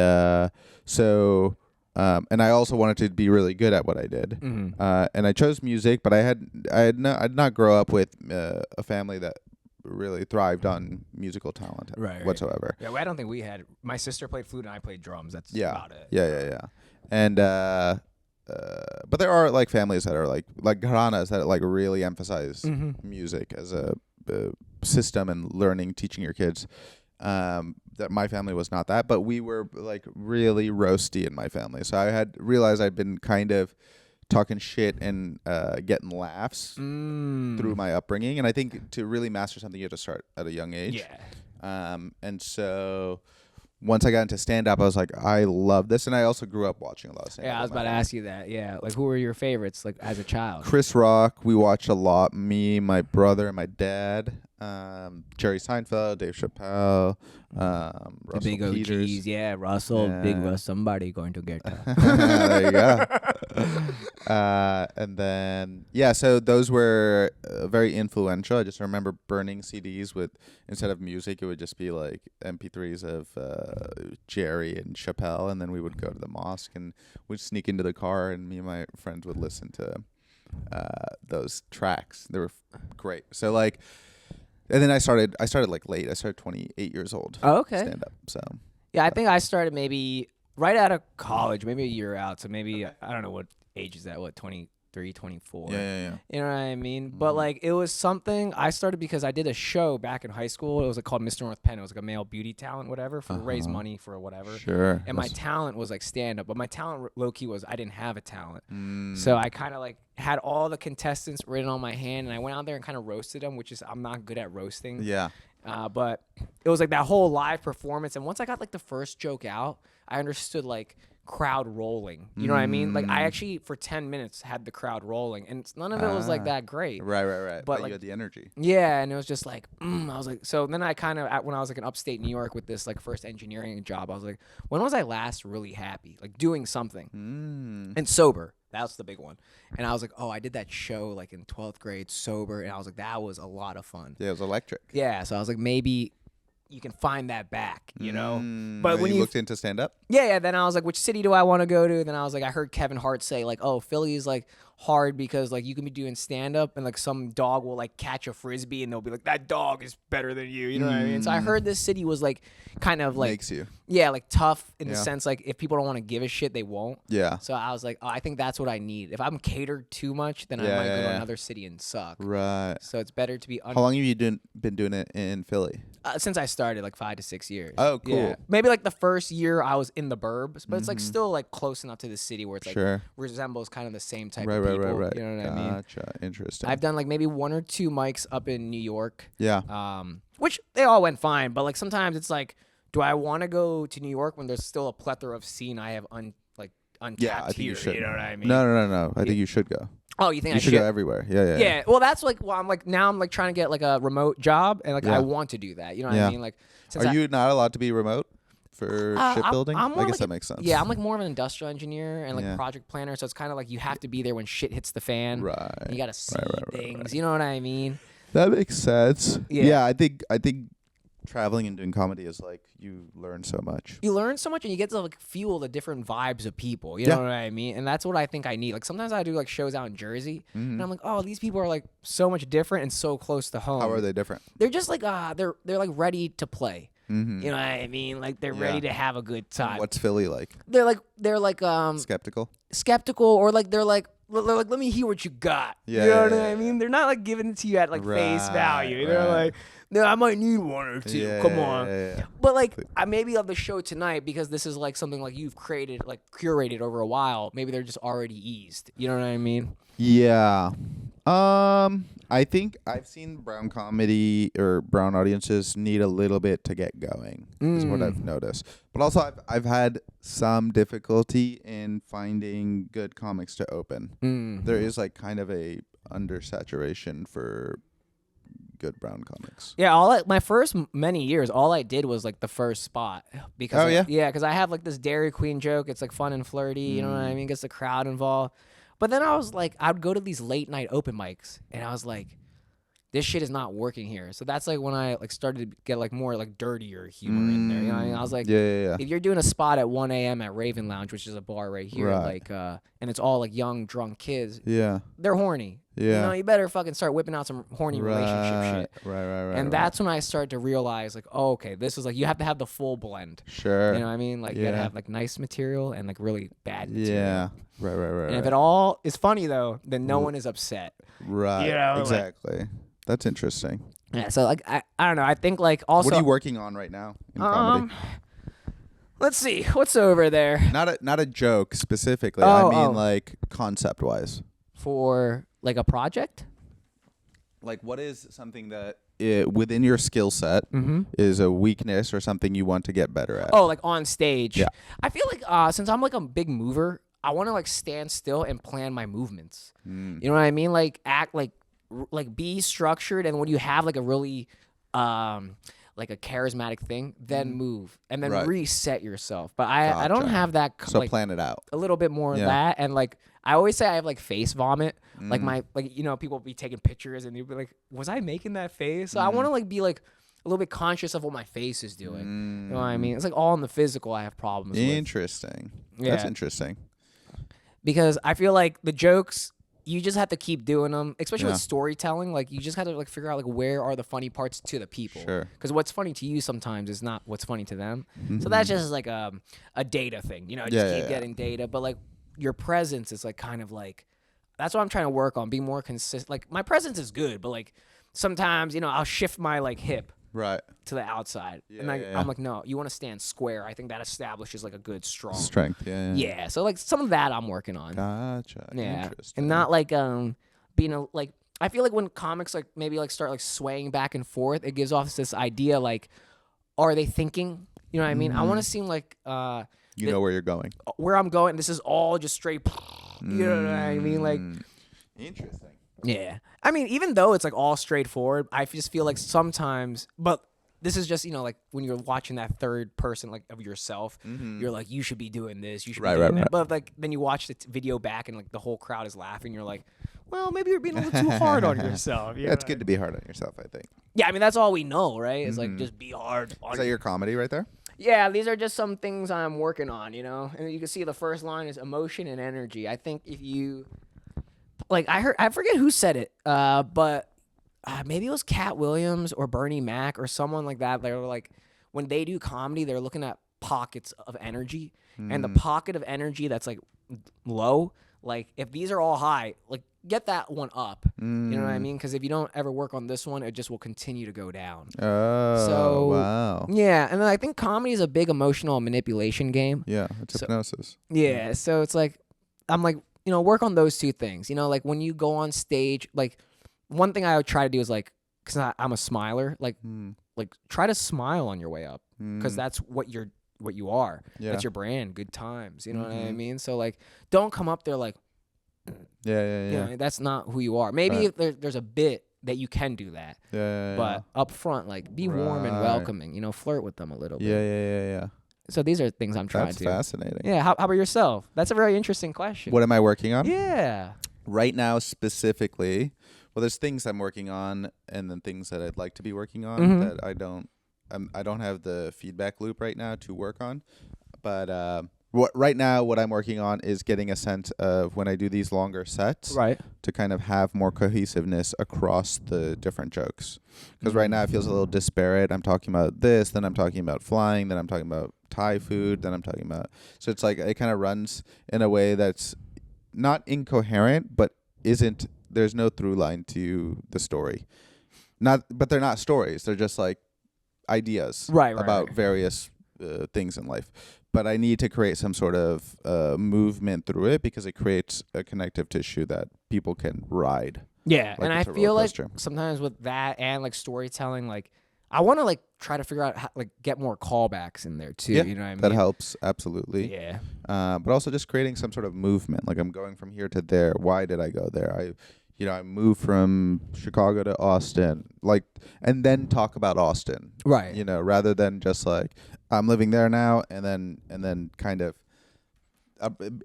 Speaker 2: so... and I also wanted to be really good at what I did. And I chose music, but I did not grow up with a family that really thrived on musical talent whatsoever.
Speaker 1: Yeah, I don't think we had. My sister played flute and I played drums. That's about it.
Speaker 2: Yeah. And but there are like families that are like gharanas that like really emphasize music as a system and teaching your kids. That my family was not that, but we were like really roasty in my family. So I had realized I'd been kind of talking shit and getting laughs through my upbringing. And I think to really master something, you have to start at a young age.
Speaker 1: Yeah.
Speaker 2: And so once I got into stand-up, I was like, I love this. And I also grew up watching a lot of stand-up.
Speaker 1: Yeah, I was about to ask you that. Yeah. Like, who were your favorites, like, as a child?
Speaker 2: Chris Rock, we watched a lot. Me, my brother, and my dad. Jerry Seinfeld, Dave Chappelle, Russell
Speaker 1: big
Speaker 2: Peters.
Speaker 1: OGs, yeah, Russell, Big Russ, somebody going to get that.
Speaker 2: There you go. And then, so those were very influential. I just remember burning CDs with, instead of music, it would just be like MP3s of Jerry and Chappelle, and then we would go to the mosque and we'd sneak into the car, and me and my friends would listen to those tracks. They were great. So like... And then I started like late. I started 28 years old.
Speaker 1: Oh, okay.
Speaker 2: Stand up. So
Speaker 1: yeah, I think I started maybe right out of college, maybe a year out. So maybe I don't know what age is that. What 23, 24.
Speaker 2: Yeah.
Speaker 1: You know what I mean? But like it was something I started because I did a show back in high school. It was like called Mr. North Penn. It was like a male beauty talent, whatever, for raise money for whatever.
Speaker 2: Sure.
Speaker 1: And my talent was like stand up, but my talent low key was I didn't have a talent. So I kind of like had all the contestants written on my hand, and I went out there and kind of roasted them, which is I'm not good at roasting.
Speaker 2: Yeah.
Speaker 1: But it was like that whole live performance, and once I got like the first joke out, I understood like crowd rolling. You know what I mean? Like I actually for 10 minutes had the crowd rolling, and none of it was like that great.
Speaker 2: Right. But
Speaker 1: like,
Speaker 2: you had the energy.
Speaker 1: Yeah, and it was just like I was like, so then I kind of when I was like in upstate New York with this like first engineering job, I was like, when was I last really happy, like doing something and sober? That's the big one. And I was like, oh, I did that show like in 12th grade sober, and I was like, that was a lot of fun.
Speaker 2: Yeah, it was electric.
Speaker 1: Yeah, so I was like, maybe you can find that back, you know. But
Speaker 2: when you looked into stand up,
Speaker 1: yeah. Then I was like, which city do I want to go to? Then I was like, I heard Kevin Hart say like, oh, Philly is like hard because like you can be doing stand up and like some dog will like catch a frisbee and they'll be like, that dog is better than you know what I mean? So I heard this city was like kind of like
Speaker 2: makes you
Speaker 1: like tough in the sense like if people don't want to give a shit they won't. So I was like, oh, I think that's what I need. If I'm catered too much, then I might go to another city and suck.
Speaker 2: So
Speaker 1: it's better to be
Speaker 2: how long have you been doing it in Philly?
Speaker 1: Since I started, like 5 to 6 years.
Speaker 2: Oh, cool.
Speaker 1: Maybe like the first year I was in the burbs, but it's like still like close enough to the city where it's like resembles kind of the same type of people.
Speaker 2: Right.
Speaker 1: You know what I mean?
Speaker 2: Gotcha. Interesting.
Speaker 1: I've done like maybe 1 or 2 mics up in New York.
Speaker 2: Yeah.
Speaker 1: Which they all went fine, but like sometimes it's like, do I want to go to New York when there's still a plethora of scene I have untapped
Speaker 2: I think
Speaker 1: here?
Speaker 2: you should.
Speaker 1: You know what I mean?
Speaker 2: No. I think you should go.
Speaker 1: Oh, you think
Speaker 2: you should go everywhere? Yeah.
Speaker 1: Well, that's like, well, I'm like now I'm like trying to get like a remote job, and like I want to do that. You know what I mean? Like,
Speaker 2: are you not allowed to be remote for shipbuilding? I guess that makes sense.
Speaker 1: Yeah, I'm like more of an industrial engineer and like project planner, so it's kind of like you have to be there when shit hits the fan.
Speaker 2: Right.
Speaker 1: You got to see things. You know what I mean?
Speaker 2: That makes sense. Yeah, I think traveling and doing comedy is like you learn so much.
Speaker 1: You learn so much and you get to like feel the different vibes of people. You know what I mean? And that's what I think I need. Like sometimes I do like shows out in Jersey and I'm like, oh, these people are like so much different and so close to home.
Speaker 2: How are they different?
Speaker 1: They're just like they're like ready to play. You know what I mean? Like they're ready to have a good time.
Speaker 2: What's Philly like?
Speaker 1: They're like skeptical or like they're like let me hear what you got. You know what I mean? They're not like giving it to you at like face value. They're like, no, I might need 1 or 2. Come on. But like I maybe of the show tonight, because this is like something like you've created, like curated over a while, maybe they're just already eased. You know what I mean?
Speaker 2: Yeah. I think I've seen brown comedy or brown audiences need a little bit to get going is what I've noticed. But also I've had some difficulty in finding good comics to open. There is like kind of a undersaturation for good brown comics.
Speaker 1: Yeah, my first many years, all I did was like the first spot because because I have like this Dairy Queen joke. It's like fun and flirty, you know what I mean? Gets the crowd involved. But then I was like, I'd go to these late night open mics, and I was like, this shit is not working here. So that's like when I like started to get like more like dirtier humor in there. You know what I mean? I was like, if you're doing a spot at 1 a.m. at Raven Lounge, which is a bar right here, like, and it's all like young drunk kids. They're horny. You know, you better fucking start whipping out some horny relationship shit.
Speaker 2: Right.
Speaker 1: And that's when I started to realize, like, oh, okay, this is like, you have to have the full blend.
Speaker 2: Sure.
Speaker 1: You know what I mean? Like, you gotta have like nice material and like really bad material.
Speaker 2: Yeah. Right.
Speaker 1: And if it all is funny though, then no one is upset.
Speaker 2: Right.
Speaker 1: You know,
Speaker 2: exactly. Like, that's interesting.
Speaker 1: Yeah. So like, I don't know. I think like also.
Speaker 2: What are you working on right now in comedy?
Speaker 1: Let's see. What's over there?
Speaker 2: Not a joke specifically. I mean like concept wise.
Speaker 1: For like a project?
Speaker 2: Like what is something that within your skill set is a weakness or something you want to get better at?
Speaker 1: Oh, like on stage.
Speaker 2: Yeah.
Speaker 1: I feel like since I'm like a big mover, I want to like stand still and plan my movements. You know what I mean? Like act like be structured, and when you have like a really like a charismatic thing, then move and then reset yourself. But I don't have that.
Speaker 2: So
Speaker 1: like,
Speaker 2: plan it out.
Speaker 1: A little bit more of that, and like I always say I have like face vomit. Like you know, people be taking pictures and they'd be like, was I making that face? So I want to like be like a little bit conscious of what my face is doing. You know what I mean? It's like all in the physical I have problems with.
Speaker 2: Interesting. That's interesting.
Speaker 1: Because I feel like the jokes, you just have to keep doing them, especially with storytelling. Like you just have to like figure out like where are the funny parts to the people.
Speaker 2: Sure.
Speaker 1: Because what's funny to you sometimes is not what's funny to them. So that's just like a data thing. You know, just keep getting data. But like your presence is like kind of like, that's what I'm trying to work on. Be more consistent. Like my presence is good, but like sometimes, you know, I'll shift my like hip. To the outside. I'm like, no, you want to stand square. I think that establishes like a good strong
Speaker 2: strength.
Speaker 1: Yeah. So like some of that I'm working on.
Speaker 2: Gotcha.
Speaker 1: Yeah.
Speaker 2: Interesting.
Speaker 1: And not like being a like, I feel like when comics like maybe like start like swaying back and forth, it gives off this idea like, are they thinking? You know what I mean? I want to seem like
Speaker 2: you know where you're going.
Speaker 1: Where I'm going. This is all just straight. You know what I mean? Like
Speaker 2: interesting.
Speaker 1: Yeah. I mean, even though it's like all straightforward, I just feel like sometimes, but this is just, you know, like when you're watching that third person like of yourself, you're like, you should be doing this, you should be doing that. But like then you watch the video back and like the whole crowd is laughing, you're like, well, maybe you're being a little too hard on yourself.
Speaker 2: Yeah, it's good to be hard on yourself, I think.
Speaker 1: Yeah, I mean, that's all we know, right? It's like, just be hard on
Speaker 2: Is that your comedy right there?
Speaker 1: Yeah, these are just some things I'm working on, you know? And you can see the first line is emotion and energy. I think if you, like, I forget who said it, but maybe it was Cat Williams or Bernie Mac or someone like that. They were like, when they do comedy, they're looking at pockets of energy. And the pocket of energy that's, like, low, like, if these are all high, like, get that one up. You know what I mean? Because if you don't ever work on this one, it just will continue to go down.
Speaker 2: Oh, so, wow.
Speaker 1: Yeah, and then I think comedy is a big emotional manipulation game.
Speaker 2: Yeah, it's hypnosis.
Speaker 1: Yeah, so it's like, I'm like, you know, work on those two things. You know, like when you go on stage, like one thing I would try to do is like, because I'm a smiler, like try to smile on your way up, because that's what you are. Yeah. That's your brand, good times. You know what I mean? So like, don't come up there like,
Speaker 2: yeah.
Speaker 1: You know, that's not who you are. Maybe there's a bit that you can do that. But up front, like, be warm and welcoming. You know, flirt with them a little bit.
Speaker 2: Yeah.
Speaker 1: So these are things I'm trying to.
Speaker 2: That's fascinating.
Speaker 1: Yeah. How about yourself? That's a very interesting question.
Speaker 2: What am I working on?
Speaker 1: Yeah.
Speaker 2: Right now, specifically, well, there's things I'm working on, and then things that I'd like to be working on that I don't have the feedback loop right now to work on, but. Right now, what I'm working on is getting a sense of when I do these longer sets,
Speaker 1: right,
Speaker 2: to kind of have more cohesiveness across the different jokes. Because right now it feels a little disparate. I'm talking about this, then I'm talking about flying, then I'm talking about Thai food, then I'm talking about... So it's like it kind of runs in a way that's not incoherent, but isn't... There's no through line to the story. But they're not stories. They're just like ideas about various things in life. But I need to create some sort of movement through it, because it creates a connective tissue that people can ride.
Speaker 1: Yeah, and I feel like sometimes with that and like storytelling, like I want to like try to figure out how like get more callbacks in there too. You know what I mean?
Speaker 2: That helps, absolutely.
Speaker 1: Yeah.
Speaker 2: But also just creating some sort of movement. Like I'm going from here to there. Why did I go there? I moved from Chicago to Austin, like, and then talk about Austin,
Speaker 1: right?
Speaker 2: You know, rather than just like I'm living there now, and then kind of,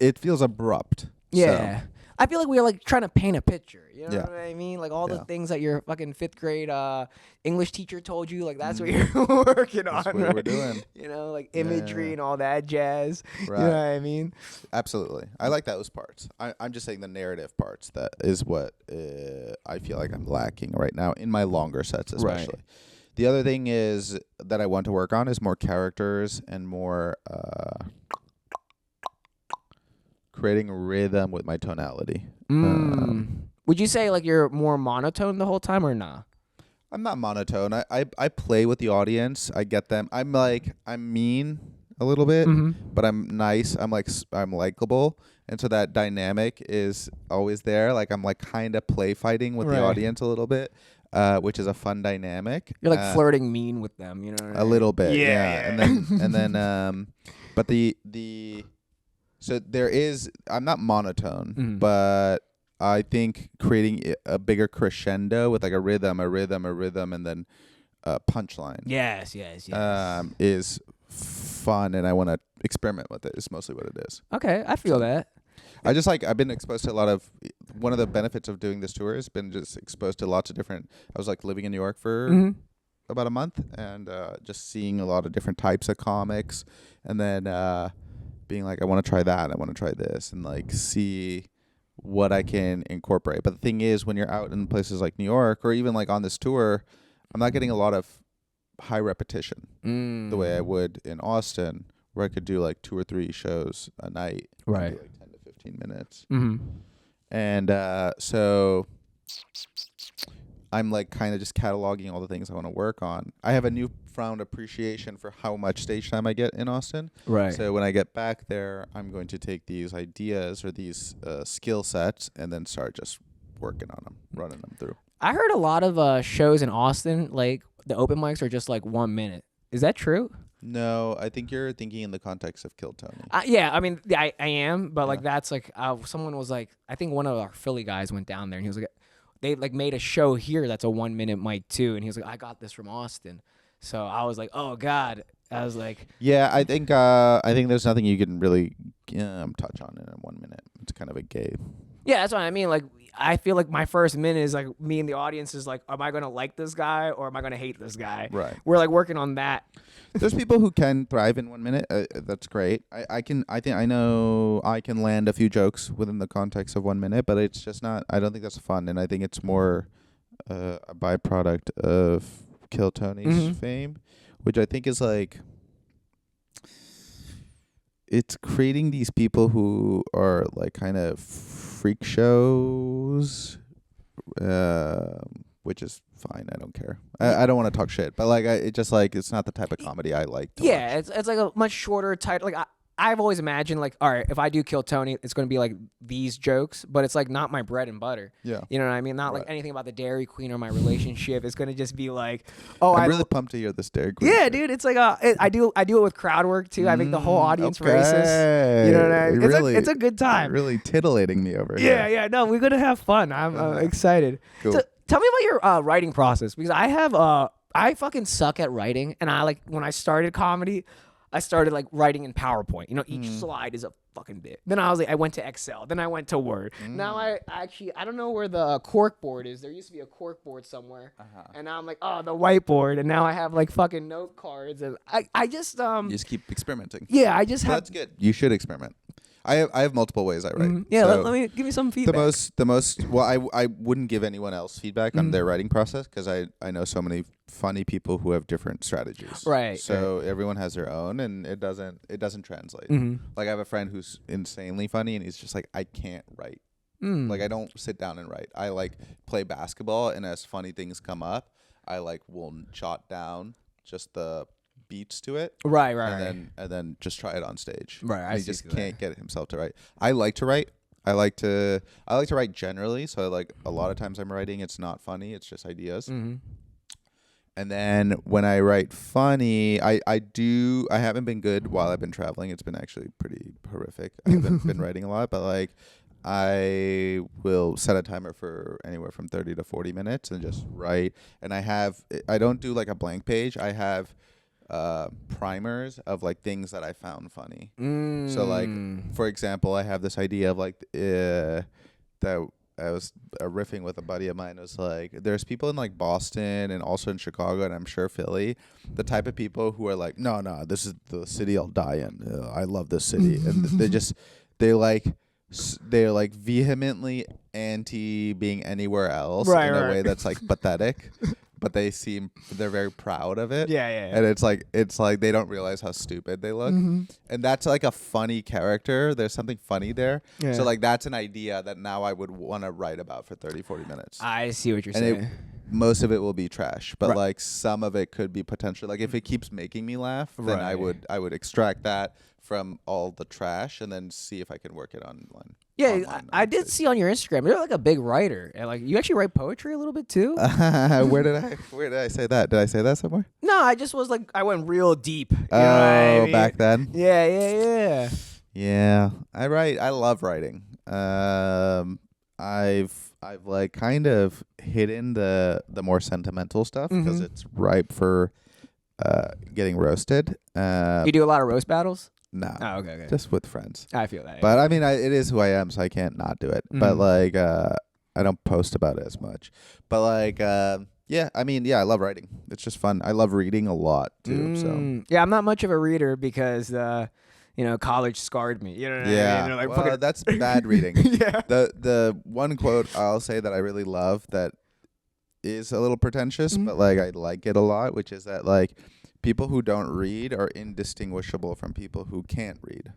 Speaker 2: it feels abrupt.
Speaker 1: Yeah, so. I feel like we are like trying to paint a picture. You know
Speaker 2: what
Speaker 1: I mean? Like all the things that your fucking 5th grade English teacher told you, like that's what you're working on.
Speaker 2: That's what we're doing.
Speaker 1: You know, like imagery and all that jazz. Right. You know what I mean?
Speaker 2: Absolutely. I like those parts. I'm just saying the narrative parts. That is what I feel like I'm lacking right now in my longer sets, especially. Right. The other thing is that I want to work on is more characters and more creating rhythm with my tonality.
Speaker 1: Would you say like you're more monotone the whole time or nah?
Speaker 2: I'm not monotone. I play with the audience. I get them. I'm mean a little bit, but I'm nice. I'm likable. And so that dynamic is always there. Like I'm like kind of play fighting with the audience a little bit, which is a fun dynamic.
Speaker 1: You're like flirting mean with them, you know what I mean?
Speaker 2: A little bit. Yeah. And then but so there is, I'm not monotone, but I think creating a bigger crescendo with like a rhythm, and then a punchline.
Speaker 1: Yes.
Speaker 2: Is fun, and I want to experiment with it. Is mostly what it is.
Speaker 1: Okay, I feel that.
Speaker 2: I've been exposed to a lot of, one of the benefits of doing this tour has been just exposed to lots of different, I was like living in New York for about a month, and just seeing a lot of different types of comics, and then being like, I want to try that, I want to try this, and like see what I can incorporate. But the thing is, when you're out in places like New York, or even like on this tour, I'm not getting a lot of high repetition the way I would in Austin, where I could do like 2 or 3 shows a night,
Speaker 1: right?
Speaker 2: Like 10 to 15 minutes, and so I'm like kind of just cataloging all the things I want to work on. I have a newfound appreciation for how much stage time I get in Austin.
Speaker 1: Right.
Speaker 2: So when I get back there, I'm going to take these ideas or these skill sets and then start just working on them, running them through.
Speaker 1: I heard a lot of shows in Austin, like the open mics are just like 1 minute. Is that true?
Speaker 2: No, I think you're thinking in the context of Kill Tony.
Speaker 1: Yeah, I mean, I am, but like that's like, someone was like, I think one of our Philly guys went down there and he was like, they like made a show here that's a 1 minute mic too, and he was like, I got this from Austin. So I was like, oh God. I was like,
Speaker 2: yeah, I think there's nothing you can really touch on in a 1 minute. It's kind of a gay.
Speaker 1: Yeah, that's what I mean. Like I feel like my first minute is like me and the audience is like, am I gonna like this guy or am I gonna hate this guy?
Speaker 2: Right.
Speaker 1: We're like working on that.
Speaker 2: There's people who can thrive in 1 minute. That's great. I know I can land a few jokes within the context of 1 minute, but it's just not. I don't think that's fun, and I think it's more a byproduct of Kill Tony's fame, which I think is like it's creating these people who are like kind of freak shows, which is fine. I don't care. I don't want to talk shit, but like it just like it's not the type of comedy I like to watch.
Speaker 1: It's like a much shorter, tight. Like I've always imagined like, all right, if I do Kill Tony, it's going to be like these jokes, but it's like not my bread and butter.
Speaker 2: Yeah.
Speaker 1: You know what I mean? Not like anything about the Dairy Queen or my relationship. It's going to just be like, oh,
Speaker 2: I'm really pumped to hear this Dairy Queen.
Speaker 1: Yeah, dude. It's like I do it with crowd work too. I make the whole audience racist. You know what I mean? It's a good time.
Speaker 2: Really titillating me over here.
Speaker 1: Yeah. No, we're going to have fun. I'm excited.
Speaker 2: Cool.
Speaker 1: So, tell me about your writing process, because I fucking suck at writing, and I like when I started comedy, I started like writing in PowerPoint. You know, each slide is a fucking bit. Then I was like, I went to Excel. Then I went to Word. Now I don't know where the cork board is. There used to be a cork board somewhere, and now I'm like, oh, the whiteboard. And now I have like fucking note cards, and I just
Speaker 2: You just keep experimenting.
Speaker 1: Yeah, I just have.
Speaker 2: That's good. You should experiment. I have multiple ways I write.
Speaker 1: Yeah,
Speaker 2: so
Speaker 1: let me give me some feedback.
Speaker 2: The most well, I wouldn't give anyone else feedback on their writing process because I know so many funny people who have different strategies.
Speaker 1: Right.
Speaker 2: So everyone has their own, and it doesn't translate. Like I have a friend who's insanely funny, and he's just like, I can't write. Like I don't sit down and write. I like play basketball, and as funny things come up, I like will jot down just the beats to it,
Speaker 1: right,
Speaker 2: and then just try it on stage.
Speaker 1: Right,
Speaker 2: and he just can't get himself to write. I like to write. I like to write generally. So I like a lot of times I'm writing. It's not funny. It's just ideas. And then when I write funny, I haven't been good while I've been traveling. It's been actually pretty horrific. I haven't been writing a lot, but like I will set a timer for anywhere from 30 to 40 minutes and just write. And I don't do like a blank page. I have primers of like things that I found funny. So like for example, I have this idea of like that I was riffing with a buddy of mine. It was like there's people in like Boston and also in Chicago and I'm sure Philly, the type of people who are like no, this is the city I'll die in. I love this city. And they're like vehemently anti being anywhere else in a way that's like pathetic. But they're very proud of it.
Speaker 1: Yeah.
Speaker 2: And it's like they don't realize how stupid they look. And that's like a funny character. There's something funny there. Yeah. So like that's an idea that now I would want to write about for 30, 40 minutes.
Speaker 1: I see what you're saying.
Speaker 2: Most of it will be trash, but like some of it could be potential. Like if it keeps making me laugh, then I would extract that from all the trash and then see if I can work it online.
Speaker 1: Yeah, I did see on your Instagram you're like a big writer, and like you actually write poetry a little bit too.
Speaker 2: Where did I say that? Did I say that somewhere?
Speaker 1: No, I just was like I went real deep. You
Speaker 2: know
Speaker 1: what I mean?
Speaker 2: Back then.
Speaker 1: Yeah.
Speaker 2: Yeah, I write. I love writing. I've like kind of hidden the more sentimental stuff because it's ripe for getting roasted.
Speaker 1: You do a lot of roast battles?
Speaker 2: No.
Speaker 1: Oh, okay.
Speaker 2: Just with friends.
Speaker 1: I feel that.
Speaker 2: But I mean, it is who I am, so I can't not do it. But like, I don't post about it as much. But like, yeah, I mean, yeah, I love writing. It's just fun. I love reading a lot too. So
Speaker 1: yeah, I'm not much of a reader because college scarred me. You know what I mean?
Speaker 2: Like, well, that's bad reading.
Speaker 1: Yeah.
Speaker 2: The one quote I'll say that I really love that is a little pretentious, but like I like it a lot, which is that like people who don't read are indistinguishable from people who can't read.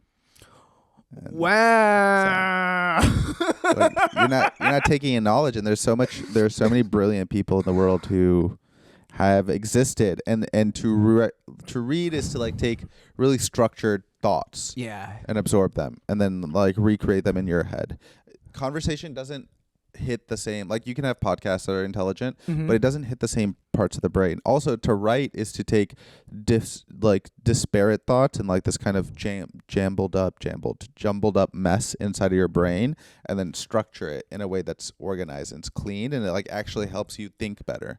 Speaker 2: And
Speaker 1: wow.
Speaker 2: So, like, you're not taking in knowledge, and there's so many brilliant people in the world who have existed, and to read is to like take really structured thoughts and absorb them and then like recreate them in your head. Conversation doesn't hit the same, like you can have podcasts that are intelligent, but it doesn't hit the same parts of the brain. Also, to write is to take disparate thoughts and like this kind of jumbled up mess inside of your brain and then structure it in a way that's organized and it's clean and it like actually helps you think better.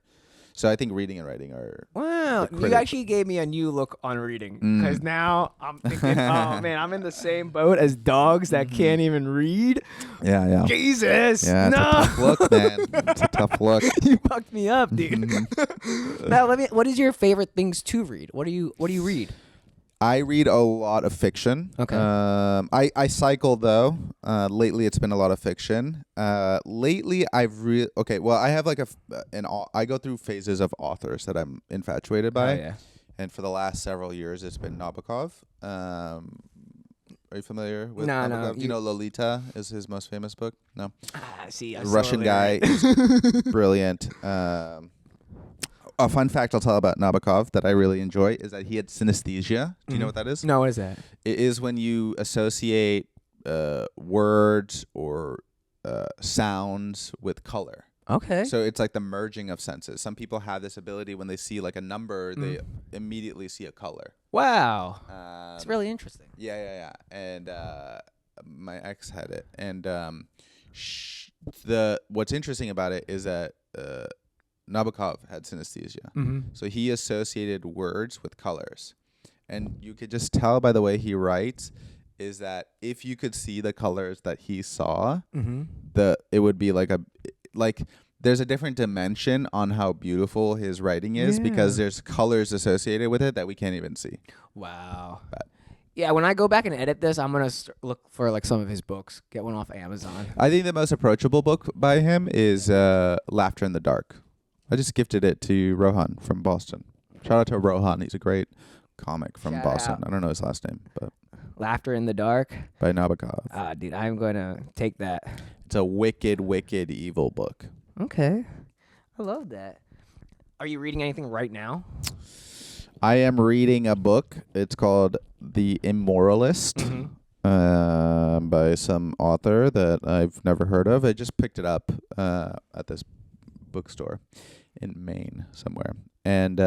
Speaker 2: So I think reading and writing are.
Speaker 1: Wow, you actually gave me a new look on reading because now I'm thinking, oh man, I'm in the same boat as dogs that can't even read.
Speaker 2: Yeah.
Speaker 1: Jesus,
Speaker 2: yeah,
Speaker 1: no.
Speaker 2: It's a tough look, man. It's a tough look.
Speaker 1: You fucked me up, dude. Now what is your favorite things to read? What do you read?
Speaker 2: I read a lot of fiction.
Speaker 1: Okay.
Speaker 2: I cycle though. Lately, it's been a lot of fiction. Lately, I have like I go through phases of authors that I'm infatuated by.
Speaker 1: Oh, yeah.
Speaker 2: And for the last several years, it's been Nabokov. Are you familiar with Nabokov?
Speaker 1: No.
Speaker 2: You know, Lolita is his most famous book? No.
Speaker 1: See,
Speaker 2: the Russian guy is brilliant. A fun fact I'll tell about Nabokov that I really enjoy is that he had synesthesia. Do you know what that is?
Speaker 1: No, what is that?
Speaker 2: It is when you associate words or sounds with color.
Speaker 1: Okay.
Speaker 2: So it's like the merging of senses. Some people have this ability when they see like a number, they immediately see a color.
Speaker 1: Wow. It's really interesting.
Speaker 2: Yeah. And my ex had it. And what's interesting about it is that Nabokov had synesthesia. So he associated words with colors. And you could just tell by the way he writes is that if you could see the colors that he saw, it would be like there's a different dimension on how beautiful his writing is because there's colors associated with it that we can't even see.
Speaker 1: Wow. Yeah, when I go back and edit this, I'm going to look for like some of his books, get one off Amazon.
Speaker 2: I think the most approachable book by him is Laughter in the Dark. I just gifted it to Rohan from Boston. Shout out to Rohan. He's a great comic from Boston. I don't know his last name, but
Speaker 1: Laughter in the Dark
Speaker 2: by Nabokov.
Speaker 1: Dude, I'm going to take that.
Speaker 2: It's a wicked, wicked evil book.
Speaker 1: Okay. I love that. Are you reading anything right now?
Speaker 2: I am reading a book. It's called The Immoralist by some author that I've never heard of. I just picked it up at this bookstore in Maine somewhere. And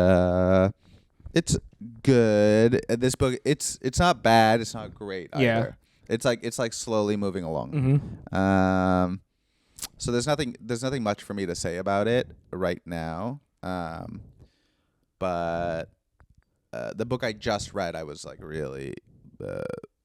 Speaker 2: it's good. This book, it's not bad. It's not great either. It's like slowly moving along. So there's nothing much for me to say about it right now. But the book I just read, I was like really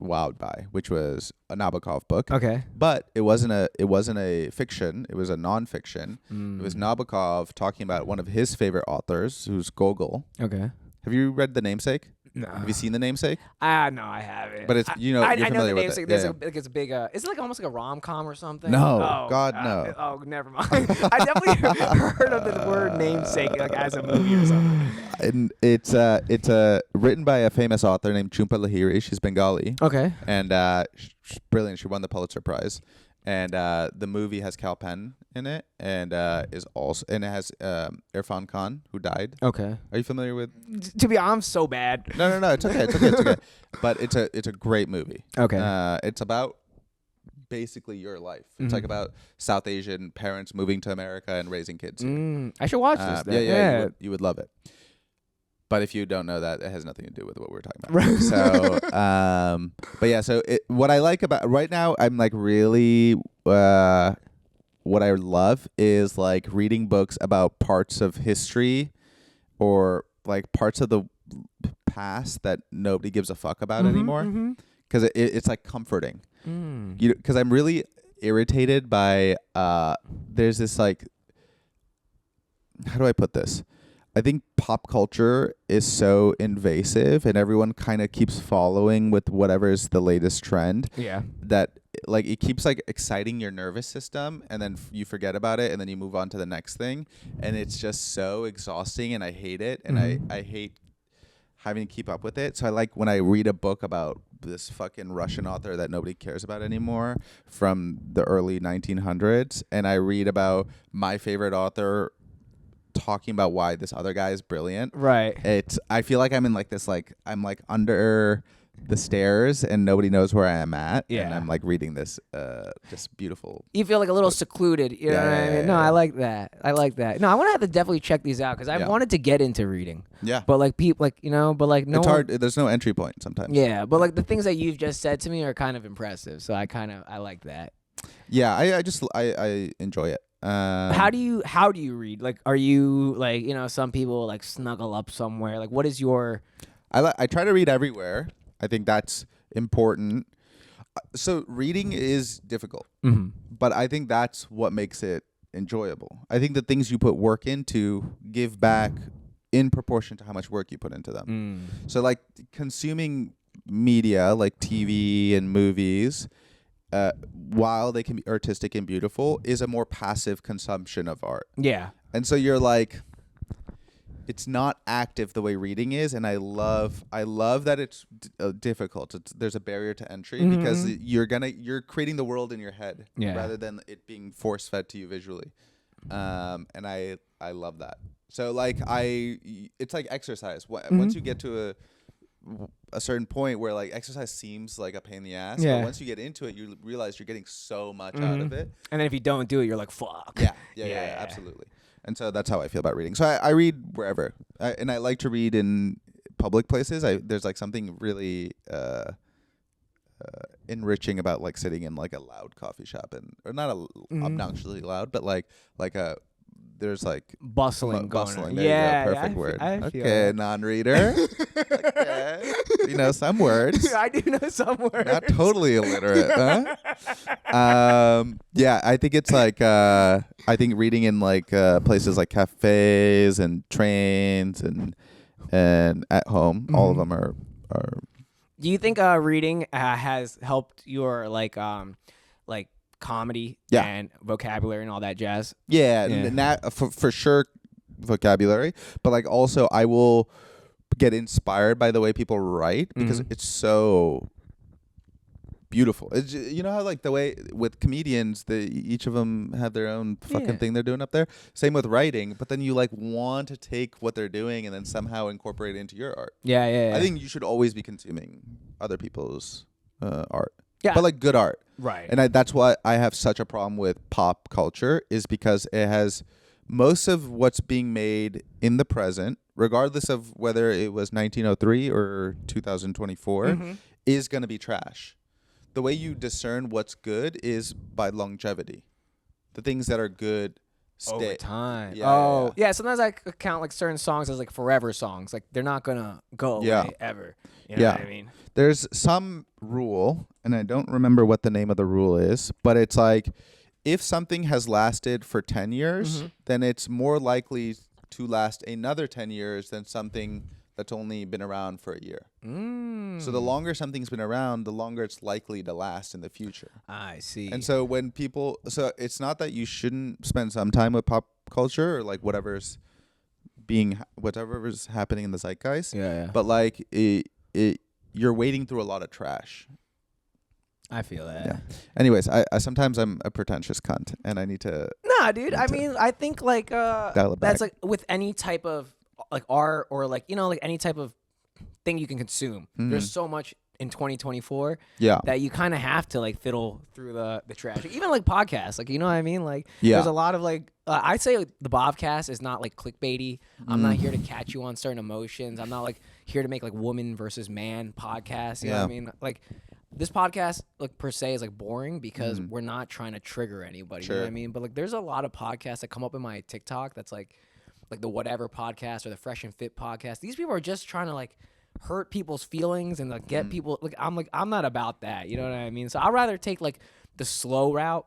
Speaker 2: wowed by, which was a Nabokov book.
Speaker 1: Okay.
Speaker 2: But it wasn't a fiction. It was a nonfiction. It was Nabokov talking about one of his favorite authors, who's Gogol.
Speaker 1: Okay.
Speaker 2: Have you read The Namesake?
Speaker 1: No.
Speaker 2: Have you seen The Namesake?
Speaker 1: No, I haven't.
Speaker 2: But it's you're
Speaker 1: I
Speaker 2: familiar
Speaker 1: know The
Speaker 2: with
Speaker 1: Namesake.
Speaker 2: it.
Speaker 1: It's a big. Is it like almost like a rom-com or something?
Speaker 2: No, God, no.
Speaker 1: Oh, never mind. I definitely heard of the word namesake like as a movie or something.
Speaker 2: And it's written by a famous author named Jhumpa Lahiri. She's Bengali.
Speaker 1: Okay.
Speaker 2: And she's brilliant. She won the Pulitzer Prize. And the movie has Kal Penn in it, and it has Irfan Khan, who died.
Speaker 1: Okay.
Speaker 2: Are you familiar with?
Speaker 1: To be honest, I'm so bad.
Speaker 2: No. It's okay. But it's a great movie.
Speaker 1: Okay.
Speaker 2: It's about basically your life. It's like about South Asian parents moving to America and raising kids.
Speaker 1: I should watch this.
Speaker 2: Yeah. You would love it. But if you don't know that, it has nothing to do with what we're talking about. Right. So, but yeah, so what I like about right now, I'm like really, what I love is like reading books about parts of history or like parts of the past that nobody gives a fuck about anymore. Because it's like comforting. Because I'm really irritated by, there's this like, how do I put this? I think pop culture is so invasive and everyone kind of keeps following with whatever is the latest trend.
Speaker 1: Yeah. That
Speaker 2: like it keeps like exciting your nervous system and then you forget about it and then you move on to the next thing. And it's just so exhausting and I hate it. And I hate having to keep up with it. So I like when I read a book about this fucking Russian author that nobody cares about anymore from the early 1900s. And I read about my favorite author talking about why this other guy is brilliant.
Speaker 1: Right.
Speaker 2: I feel like I'm in like this, like I'm like under the stairs and nobody knows where I am at.
Speaker 1: Yeah.
Speaker 2: And I'm like reading this just beautiful.
Speaker 1: You feel like a little secluded. You know what I mean? No, I like that. No, I want to have to definitely check these out because I wanted to get into reading.
Speaker 2: Yeah.
Speaker 1: But like people like, but like no.
Speaker 2: It's hard. There's no entry point sometimes.
Speaker 1: Yeah. But like the things that you've just said to me are kind of impressive. So I like that.
Speaker 2: Yeah. I enjoy it.
Speaker 1: How do you read? Like, are you like, some people like snuggle up somewhere? Like, what is your?
Speaker 2: I try to read everywhere. I think that's important. So reading is difficult, but I think that's what makes it enjoyable. I think the things you put work into give back in proportion to how much work you put into them. So like consuming media like TV and movies, while they can be artistic and beautiful, is a more passive consumption of art.
Speaker 1: Yeah.
Speaker 2: And so you're like, it's not active the way reading is, and I love that it's difficult. There's a barrier to entry because you're creating the world in your head rather than it being force fed to you visually. And I love that. So like it's like exercise. Once you get to a certain point where like exercise seems like a pain in the ass, but once you get into it, you realize you're getting so much out of it.
Speaker 1: And then if you don't do it, you're like, fuck.
Speaker 2: Yeah, absolutely. And so that's how I feel about reading. So I read wherever, and I like to read in public places. There's like something really enriching about like sitting in like a loud coffee shop or not obnoxiously loud, but like a there's like
Speaker 1: bustling going on.
Speaker 2: There you go. Perfect word. Okay, non-reader. Okay. You know some words.
Speaker 1: I do know some words.
Speaker 2: Not totally illiterate, huh? Yeah, I think it's like I think reading in like places like cafes and trains and at home, all of them are.
Speaker 1: Do you think reading has helped your like comedy and vocabulary and all that jazz?
Speaker 2: Yeah. And that for sure vocabulary, but like also I will get inspired by the way people write because it's so beautiful. It's, you know how like the way with comedians, each of them have their own fucking thing they're doing up there. Same with writing, but then you like want to take what they're doing and then somehow incorporate it into your art. Yeah. I think you should always be consuming other people's art. Yeah. But like good art.
Speaker 1: Right.
Speaker 2: And that's why I have such a problem with pop culture, is because it has most of what's being made in the present, regardless of whether it was 1903 or 2024, is going to be trash. The way you discern what's good is by longevity. The things that are good stay.
Speaker 1: Over time. Yeah. Sometimes I count like certain songs as like forever songs. Like they're not gonna go away ever. You know what I mean?
Speaker 2: There's some rule, and I don't remember what the name of the rule is, but it's like if something has lasted for 10 years, then it's more likely to last another 10 years than something that's only been around for a year. So the longer something's been around, the longer it's likely to last in the future.
Speaker 1: I see.
Speaker 2: And so so it's not that you shouldn't spend some time with pop culture or like whatever's happening in the zeitgeist.
Speaker 1: Yeah.
Speaker 2: But like you're wading through a lot of trash.
Speaker 1: I feel that.
Speaker 2: Yeah. Anyways, I sometimes I'm a pretentious cunt and I need to.
Speaker 1: Nah, dude. I mean, I think like that's like with any type of like art or like like any type of thing you can consume. There's so much in 2024 that you kind of have to like fiddle through the trash. Even like podcasts, like you know what I mean? Like there's a lot of like I'd say the Bhavcast is not like clickbaity. I'm not here to catch you on certain emotions. I'm not like here to make like woman versus man podcasts. You know what I mean? Like this podcast like per se is like boring because we're not trying to trigger anybody. You know what I mean? But like there's a lot of podcasts that come up in my TikTok that's like the Whatever podcast or the Fresh and Fit podcast. These people are just trying to like hurt people's feelings and like get people I'm not about that. You know what I mean? So I'd rather take like the slow route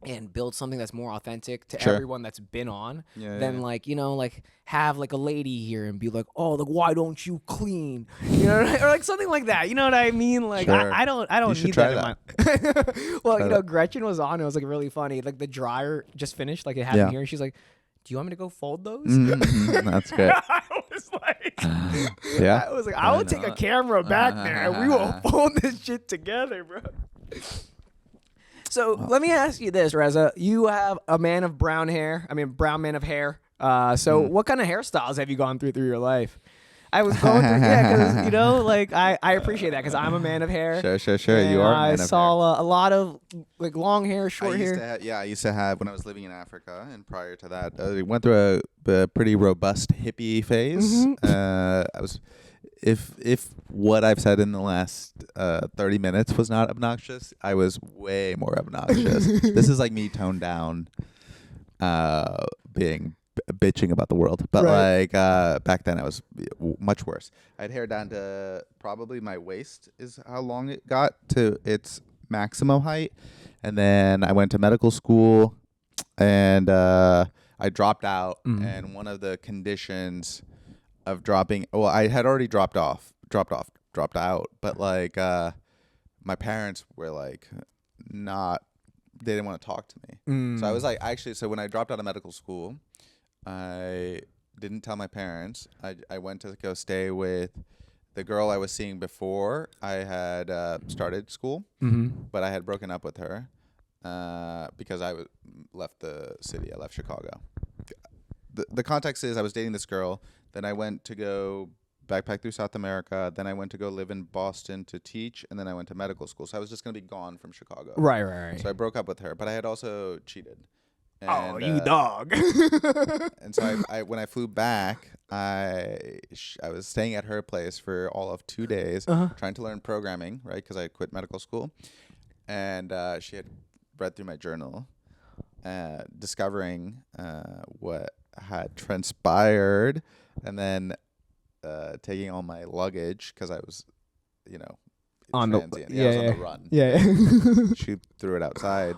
Speaker 1: and build something that's more authentic to everyone that's been on than like like have like a lady here and be like, oh, like why don't you clean, or like something like that. You know what I mean? Like I don't need that in my well Gretchen was on. It was like really funny. Like the dryer just finished, like it happened here, and she's like, do you want me to go fold those?
Speaker 2: That's good.
Speaker 1: I was like, I was like, I will take a camera back there and we will fold this shit together, bro. So let me ask you this, Raza. You have a man of brown man of hair. So what kind of hairstyles have you gone through your life? I was going through, because, like, I appreciate that because I'm a man of hair.
Speaker 2: Sure. You are a man of hair.
Speaker 1: I saw a lot of, like, long hair, short hair.
Speaker 2: I used to have, when I was living in Africa, and prior to that, I went through a pretty robust hippie phase. If what I've said in the last 30 minutes was not obnoxious, I was way more obnoxious. This is like me toned down. being bitching about the world. But like back then I was much worse. I had hair down to probably my waist is how long it got to its maximum height. And then I went to medical school and I dropped out. And one of the conditions of dropping, well, I had already dropped out. But like my parents were like they didn't want to talk to me. So I was like, so when I dropped out of medical school, I didn't tell my parents. I went to go stay with the girl I was seeing before I had started school, but I had broken up with her because I left the city. I left Chicago. The context is I was dating this girl. Then I went to go backpack through South America. Then I went to go live in Boston to teach. And then I went to medical school. So I was just going to be gone from Chicago.
Speaker 1: Right.
Speaker 2: So I broke up with her. But I had also cheated. And,
Speaker 1: you dog.
Speaker 2: And so I when I flew back, I was staying at her place for all of 2 days, trying to learn programming, right? Because I quit medical school. And she had read through my journal, discovering what had transpired, and then taking all my luggage because I was, on the run. Yeah. She threw it outside.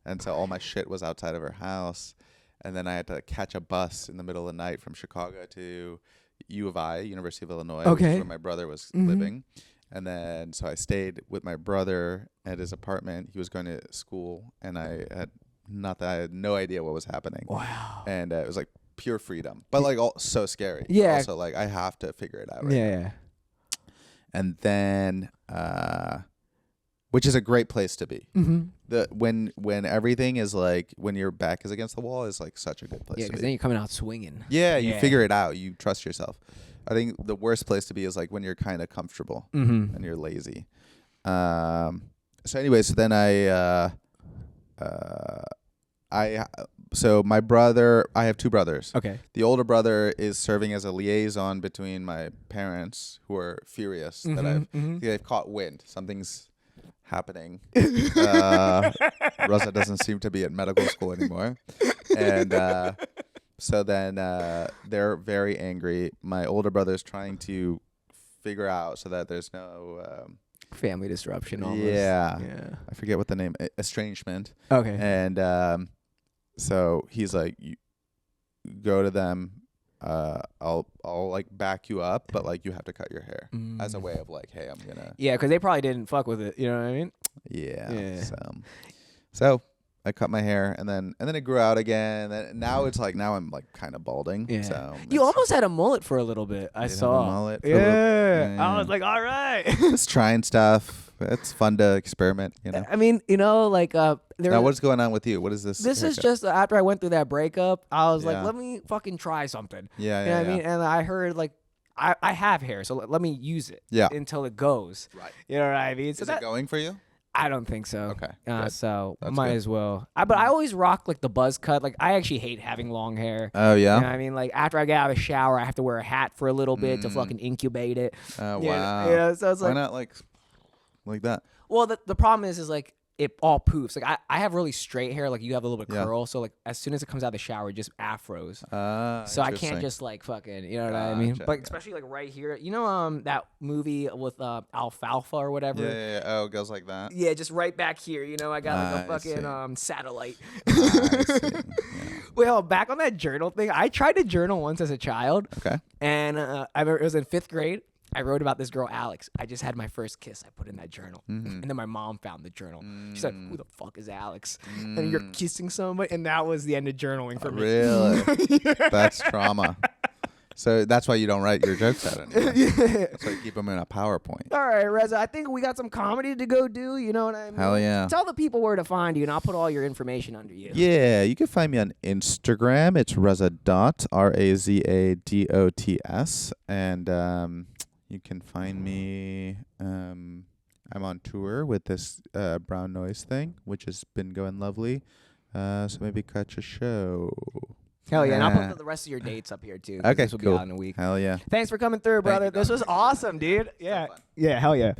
Speaker 2: And so all my shit was outside of her house. And then I had to catch a bus in the middle of the night from Chicago to U of I, University of Illinois, which is where my brother was living. And then so I stayed with my brother at his apartment. He was going to school, and I had no idea what was happening. Wow. And it was like pure freedom, but like so scary. Yeah. Also like I have to figure it out right now. Yeah. And then which is a great place to be. When everything is like, when your back is against the wall is like such a good place to be.
Speaker 1: Yeah, because then you're coming out swinging.
Speaker 2: Yeah, you figure it out. You trust yourself. I think the worst place to be is like when you're kind of comfortable and you're lazy. So anyway, so then so my brother, I have two brothers. Okay. The older brother is serving as a liaison between my parents, who are furious that they've caught wind. Something's happening. Raza doesn't seem to be at medical school anymore. And so then they're very angry. My older brother's trying to figure out so that there's no
Speaker 1: family disruption almost.
Speaker 2: Yeah. I forget what the name, estrangement. Okay. And so he's like, you go to them, I'll like back you up, but like you have to cut your hair as a way of like, hey, I'm gonna.
Speaker 1: Yeah, because they probably didn't fuck with it. You know what I mean?
Speaker 2: Yeah. So I cut my hair, and then it grew out again. And now I'm like kind of balding. Yeah. So
Speaker 1: you almost had a mullet for a little bit. I saw.
Speaker 2: Have a mullet.
Speaker 1: Yeah. I was like, all right.
Speaker 2: Just trying stuff. It's fun to experiment, you know.
Speaker 1: I mean, like
Speaker 2: now what's going on with you? What is this?
Speaker 1: This haircut? Is just after I went through that breakup, I was like, let me fucking try something. Yeah, you know what I mean? And I heard like I have hair, so let me use it until it goes. Right. You know what I mean? So
Speaker 2: is it going for you?
Speaker 1: I don't think so.
Speaker 2: Okay.
Speaker 1: So might as well. But I always rock like the buzz cut. Like I actually hate having long hair.
Speaker 2: Oh yeah.
Speaker 1: You know what I mean? Like after I get out of the shower, I have to wear a hat for a little bit to fucking incubate it.
Speaker 2: Oh wow.
Speaker 1: Yeah. So it's like,
Speaker 2: why not like that?
Speaker 1: Well, the problem is like it all poofs. Like I have really straight hair. Like you have a little bit of curl. So like as soon as it comes out of the shower, it just afros. So I can't just like fucking, you know what I mean? But especially like right here, you know that movie with Alfalfa or whatever.
Speaker 2: Yeah. Oh, it goes like that.
Speaker 1: Yeah, just right back here. You know, I got like a fucking satellite.
Speaker 2: I see. Yeah.
Speaker 1: Well, back on that journal thing, I tried to journal once as a child. Okay. And I remember it was in 5th grade. I wrote about this girl, Alex. I just had my first kiss. I put in that journal. And then my mom found the journal. She's like, who the fuck is Alex? And you're kissing somebody? And that was the end of journaling for me.
Speaker 2: Really? That's trauma. So that's why you don't write your jokes out anymore. That's why you keep them in a PowerPoint.
Speaker 1: All right, Reza. I think we got some comedy to go do. You know what I mean?
Speaker 2: Hell yeah.
Speaker 1: Tell the people where to find you, and I'll put all your information under you.
Speaker 2: Yeah, you can find me on Instagram. It's Raza Razadots. And you can find me. I'm on tour with this brown noise thing, which has been going lovely. So maybe catch a show.
Speaker 1: Hell yeah, and I'll put the rest of your dates up here too.
Speaker 2: Okay,
Speaker 1: this will be out in a week.
Speaker 2: Hell yeah.
Speaker 1: Thanks for coming through, brother. This was awesome, dude. Yeah. Yeah, hell yeah.